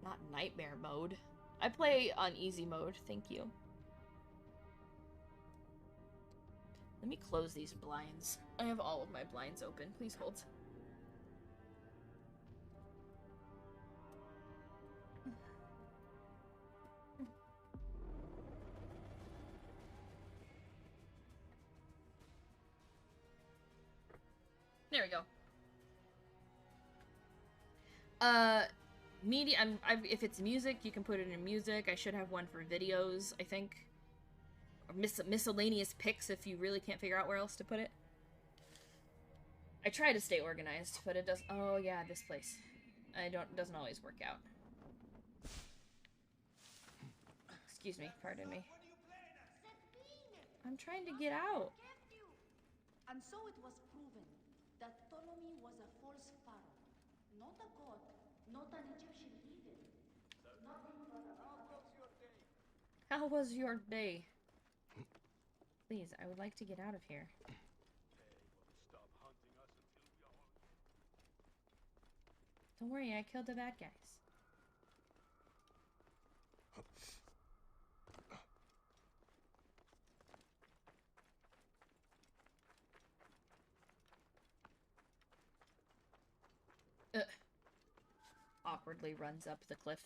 Not nightmare mode. I play on easy mode, thank you. Let me close these blinds. I have all of my blinds open. Please hold. There we go. Media. If it's music, you can put it in music. I should have one for videos, I think. Or miscellaneous pics if you really can't figure out where else to put it. I try to stay organized, but it does. Oh yeah, this place. It doesn't always work out. Excuse me. Pardon me. I'm trying to get out. And so it was proven that Ptolemy was a false pharaoh, not a god, not an Egyptian even. Nothing but a... How was your day? Please, I would like to get out of here. Don't worry, I killed the bad guys. Awkwardly runs up the cliff.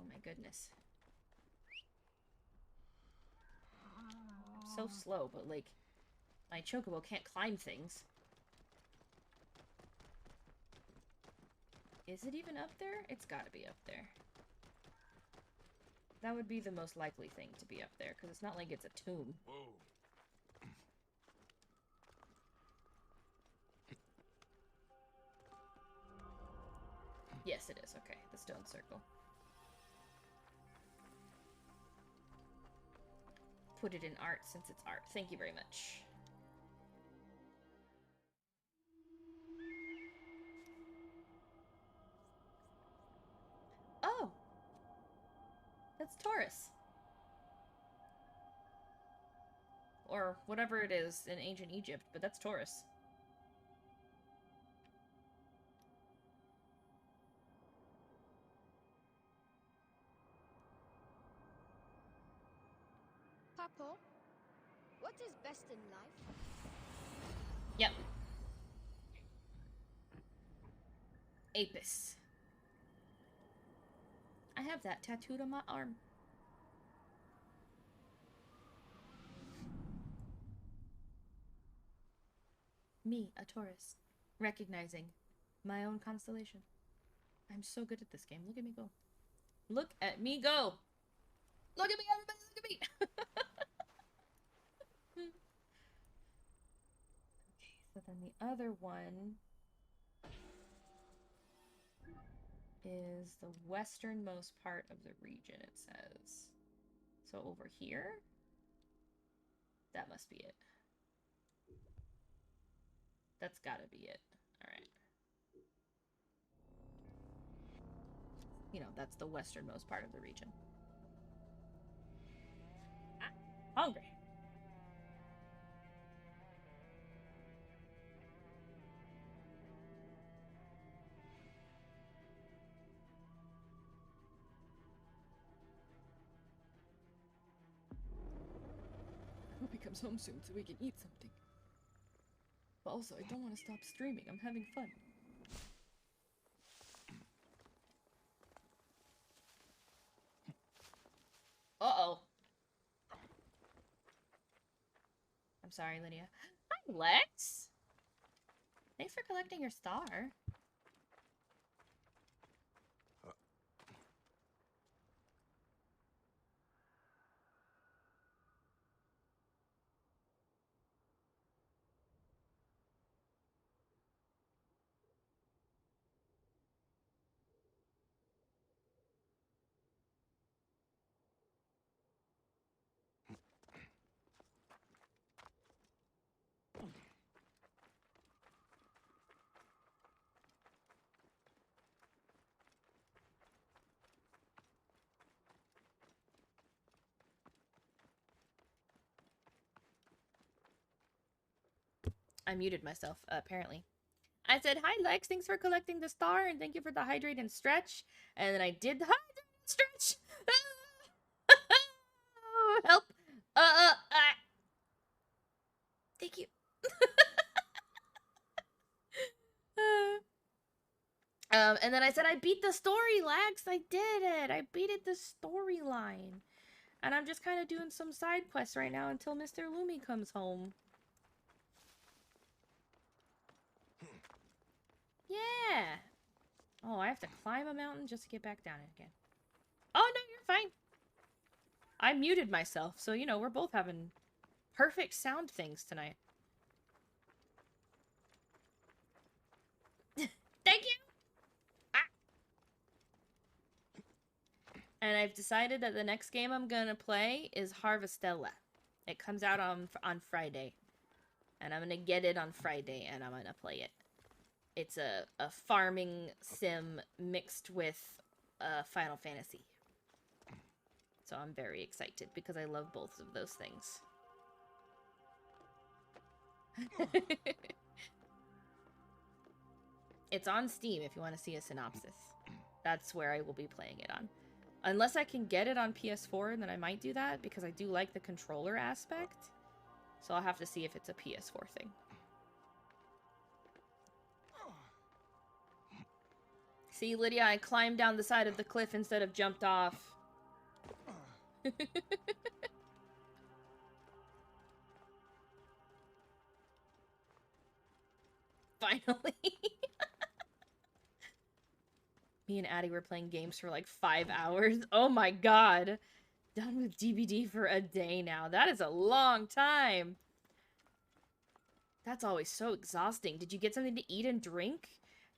Oh my goodness. I'm so slow, but like, my chocobo can't climb things. Is it even up there? It's gotta be up there. That would be the most likely thing to be up there, because it's not like it's a tomb. Whoa. Yes, it is. Okay, the stone circle. Put it in art since it's art. Thank you very much. Oh! That's Taurus. Or whatever it is in ancient Egypt, but that's Taurus. Papa, what is best in life? Yep. Apis. I have that tattooed on my arm. Me, a Taurus, recognizing my own constellation. I'm so good at this game. Look at me go. Look at me go. Look at me, everybody, look at me. Okay, so then the other one is the westernmost part of the region, it says. So over here, that must be it. That's gotta be it. All right. You know, that's the westernmost part of the region. Ah, hungry. I hope he comes home soon so we can eat something. But also, I don't want to stop streaming. I'm having fun. Uh-oh. I'm sorry, Lydia. Hi, Lex! Thanks for collecting your star. I muted myself, apparently. I said, hi, Lex, thanks for collecting the star, and thank you for the hydrate and stretch. And then I did the hydrate and stretch. Help. Thank you. And then I said, I beat the story, Lex. I did it. I beat it the storyline. And I'm just kind of doing some side quests right now until Mr. Lumi comes home. Yeah. Oh, I have to climb a mountain just to get back down it again. Oh, no, you're fine. I muted myself, so, you know, we're both having perfect sound things tonight. Thank you! Ah. And I've decided that the next game I'm gonna play is Harvestella. It comes out on Friday. And I'm gonna get it on Friday, and I'm gonna play it. It's a farming sim mixed with Final Fantasy. So I'm very excited because I love both of those things. It's on Steam if you want to see a synopsis. That's where I will be playing it on. Unless I can get it on PS4, then I might do that because I do like the controller aspect. So I'll have to see if it's a PS4 thing. See, Lydia, I climbed down the side of the cliff instead of jumped off. Finally. Me and Addie were playing games for like 5 hours. Oh my god. Done with DBD for a day now. That is a long time. That's always so exhausting. Did you get something to eat and drink?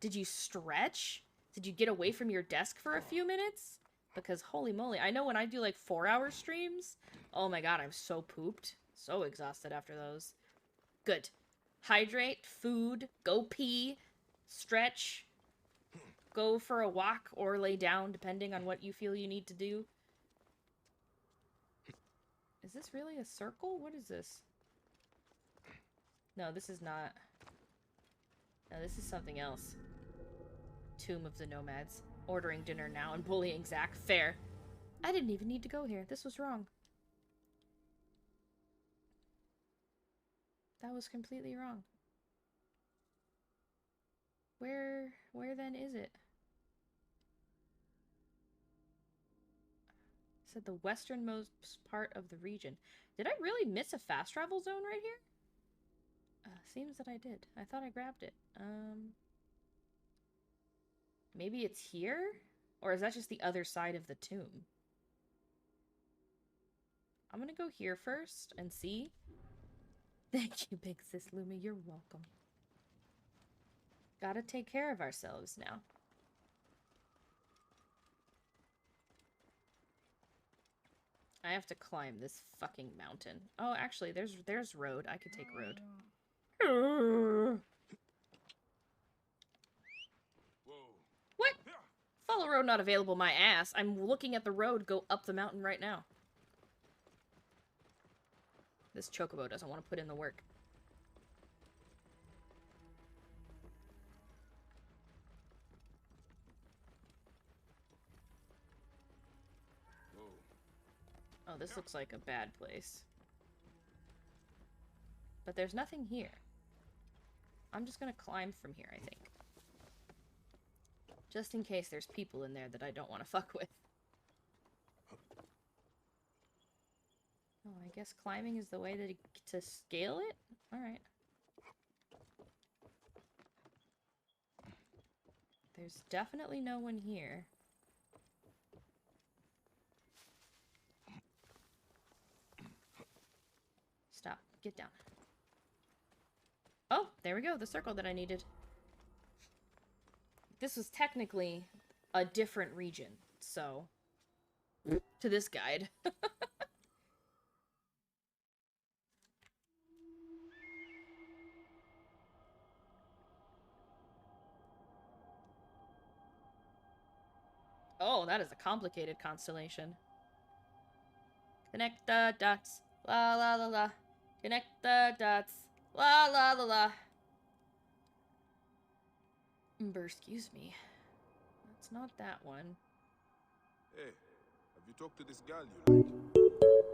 Did you stretch? Did you get away from your desk for a few minutes? Because holy moly, I know when I do like 4-hour streams, oh my god, I'm so pooped. So exhausted after those. Good. Hydrate, food, go pee, stretch, go for a walk or lay down, depending on what you feel you need to do. Is this really a circle? What is this? No, this is not. No, this is something else. Tomb of the Nomads. Ordering dinner now and bullying Zach. Fair. I didn't even need to go here. This was wrong. That was completely wrong. Where then is it? It said the westernmost part of the region. Did I really miss a fast travel zone right here? Seems that I did. I thought I grabbed it. Maybe it's here? Or is that just the other side of the tomb? I'm gonna go here first and see. Thank you, Big Sis Lumi. You're welcome. Gotta take care of ourselves now. I have to climb this fucking mountain. Oh, actually, there's road. I could take road. What? Follow road not available, my ass. I'm looking at the road go up the mountain right now. This chocobo doesn't want to put in the work. Oh, this looks like a bad place. But there's nothing here. I'm just gonna climb from here, I think. Just in case there's people in there that I don't want to fuck with. Oh, I guess climbing is the way to scale it? Alright. There's definitely no one here. Stop. Get down. Oh, there we go. The circle that I needed. This was technically a different region, so... to this guide. Oh, that is a complicated constellation. Connect the dots. La la la la. Connect the dots. La la la la. Excuse me. That's not that one. Hey, have you talked to this girl you like?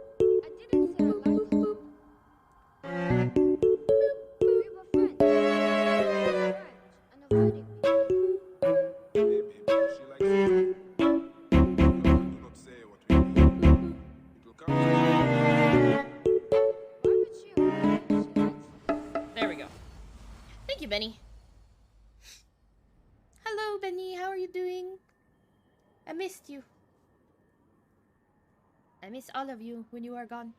I didn't say I liked her. We were friends. And avoiding me. Maybe because she likes you. Do not say what we mean. It will come to you. Why would she avoid me if she likes me? There we go. Thank you, Benny. Hello, Benny. How are you doing? I missed you. I miss all of you when you are gone.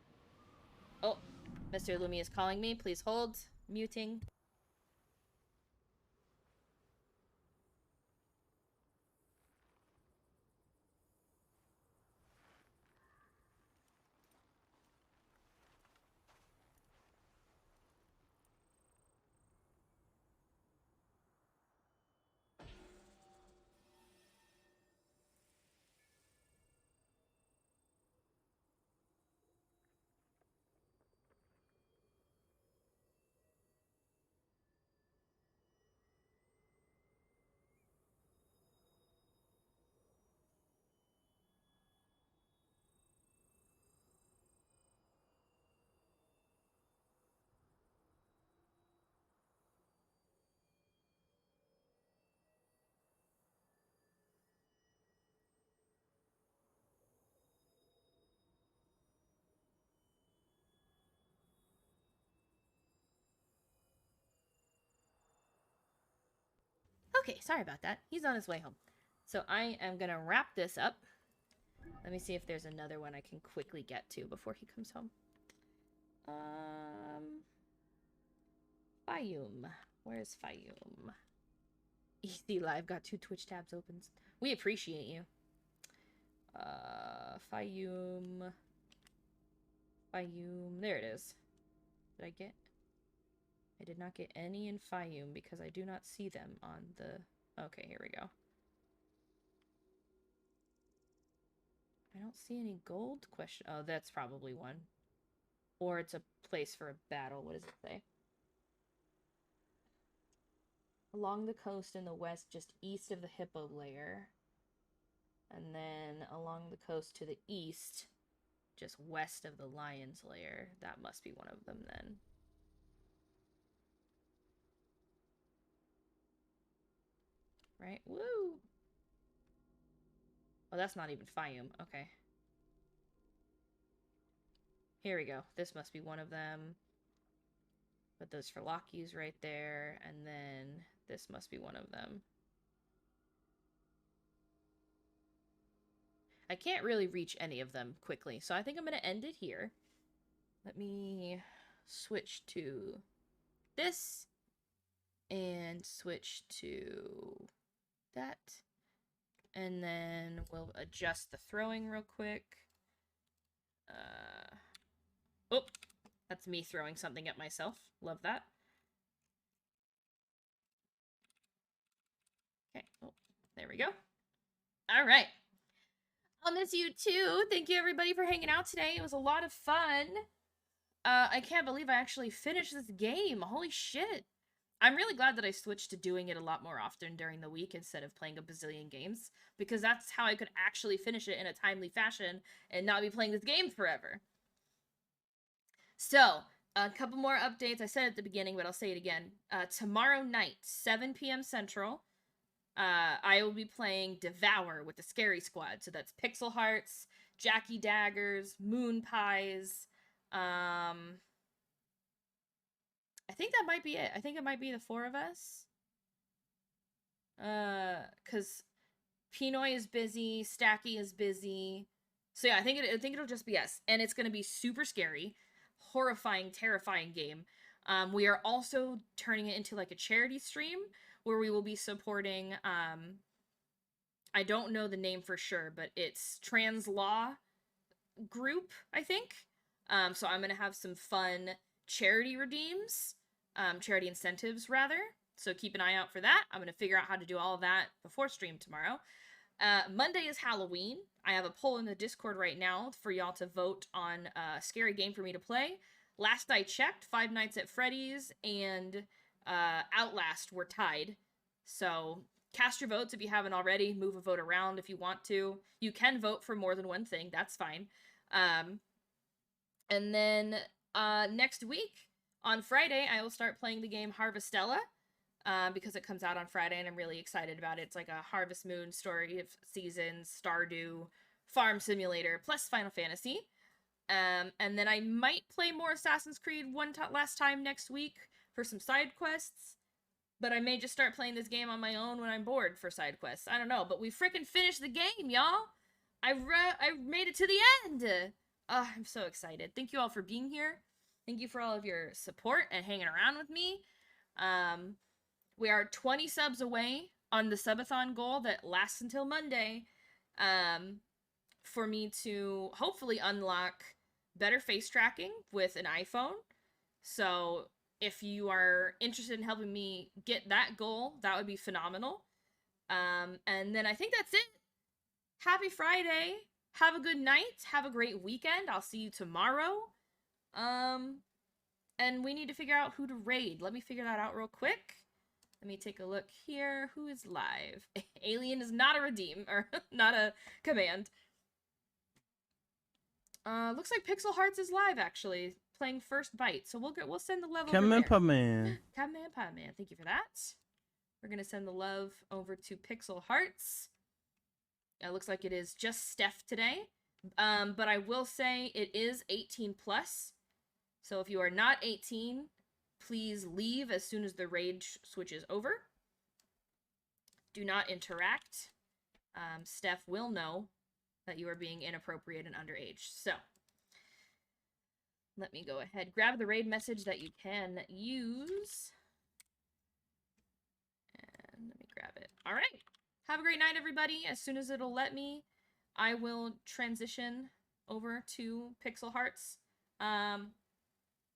Oh, Mr. Lumi is calling me. Please hold. Muting. Okay, sorry about that. He's on his way home. So I am gonna wrap this up. Let me see if there's another one I can quickly get to before he comes home. Fayum. Where's Fayum? Easy Live got 2 Twitch tabs open. We appreciate you. Fayum. Fayum. There it is. Did I get... I did not get any in Fayum because I do not see them on the... Okay, here we go. I don't see any gold question. Oh, that's probably one. Or it's a place for a battle. What does it say? Along the coast in the west, just east of the Hippo layer. And then along the coast to the east, just west of the Lion's lair. That must be one of them then. right? Woo! Oh, that's not even Fayum. Okay. Here we go. This must be one of them. Put those for Lockies right there, and then this must be one of them. I can't really reach any of them quickly, so I think I'm going to end it here. Let me switch to this and switch to that. And then we'll adjust the throwing real quick. Oh, that's me throwing something at myself. Love that. Okay, oh, there we go. All right. I'll miss you too. Thank you everybody for hanging out today. It was a lot of fun. I can't believe I actually finished this game. Holy shit. I'm really glad that I switched to doing it a lot more often during the week instead of playing a bazillion games, because that's how I could actually finish it in a timely fashion and not be playing this game forever. So, a couple more updates. I said it at the beginning, but I'll say it again. Tomorrow night, 7 p.m. Central, I will be playing Devour with the Scary Squad. So that's Pixel Hearts, Jackie Daggers, Moon Pies. I think that might be it. I think it might be the 4 of us. Because Pinoy is busy, Stacky is busy. So yeah, I think it'll just be us. And it's going to be super scary, horrifying, terrifying game. We are also turning it into like a charity stream where we will be supporting, I don't know the name for sure, but it's Trans Law Group, I think. So I'm going to have some fun charity redeems, charity incentives rather. So keep an eye out for that. I'm going to figure out how to do all of that before stream tomorrow. Monday is Halloween. I have a poll in the Discord right now for y'all to vote on a scary game for me to play. Last I checked, Five Nights at Freddy's and Outlast were tied. So cast your votes if you haven't already. Move a vote around if you want to. You can vote for more than one thing. That's fine. And then next week, on Friday, I will start playing the game Harvestella. Because it comes out on Friday and I'm really excited about it. It's like a Harvest Moon story of seasons, Stardew, Farm Simulator, plus Final Fantasy. And then I might play more Assassin's Creed last time next week for some side quests. But I may just start playing this game on my own when I'm bored for side quests. I don't know, but we freaking finished the game, y'all! I made it to the end! Oh, I'm so excited. Thank you all for being here. Thank you for all of your support and hanging around with me. We are 20 subs away on the subathon goal that lasts until Monday, for me to hopefully unlock better face tracking with an iPhone. So if you are interested in helping me get that goal, that would be phenomenal. And then I think that's it. Happy Friday. Have a good night. Have a great weekend. I'll see you tomorrow. And we need to figure out who to raid. Let me figure that out real quick. Let me take a look here. Who is live? Alien is not a redeem, or not a command. Looks like Pixel Hearts is live, actually, playing First Bite. So we'll send the love over there. Man. Thank you for that. We're gonna send the love over to Pixel Hearts. It looks like it is just Steph today. But I will say it is 18 plus. So if you are not 18, please leave as soon as the raid switches over. Do not interact. Steph will know that you are being inappropriate and underage. So, let me go ahead. Grab the raid message that you can use. And let me grab it. All right. Have a great night, everybody. As soon as it'll let me, I will transition over to Pixel Hearts.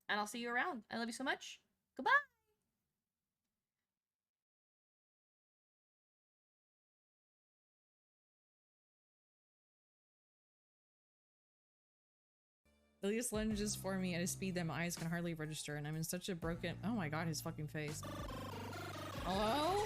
And I'll see you around. I love you so much. Goodbye! Ilias lunges for me at a speed that my eyes can hardly register, and I'm in such a broken— oh my god, his fucking face. Hello?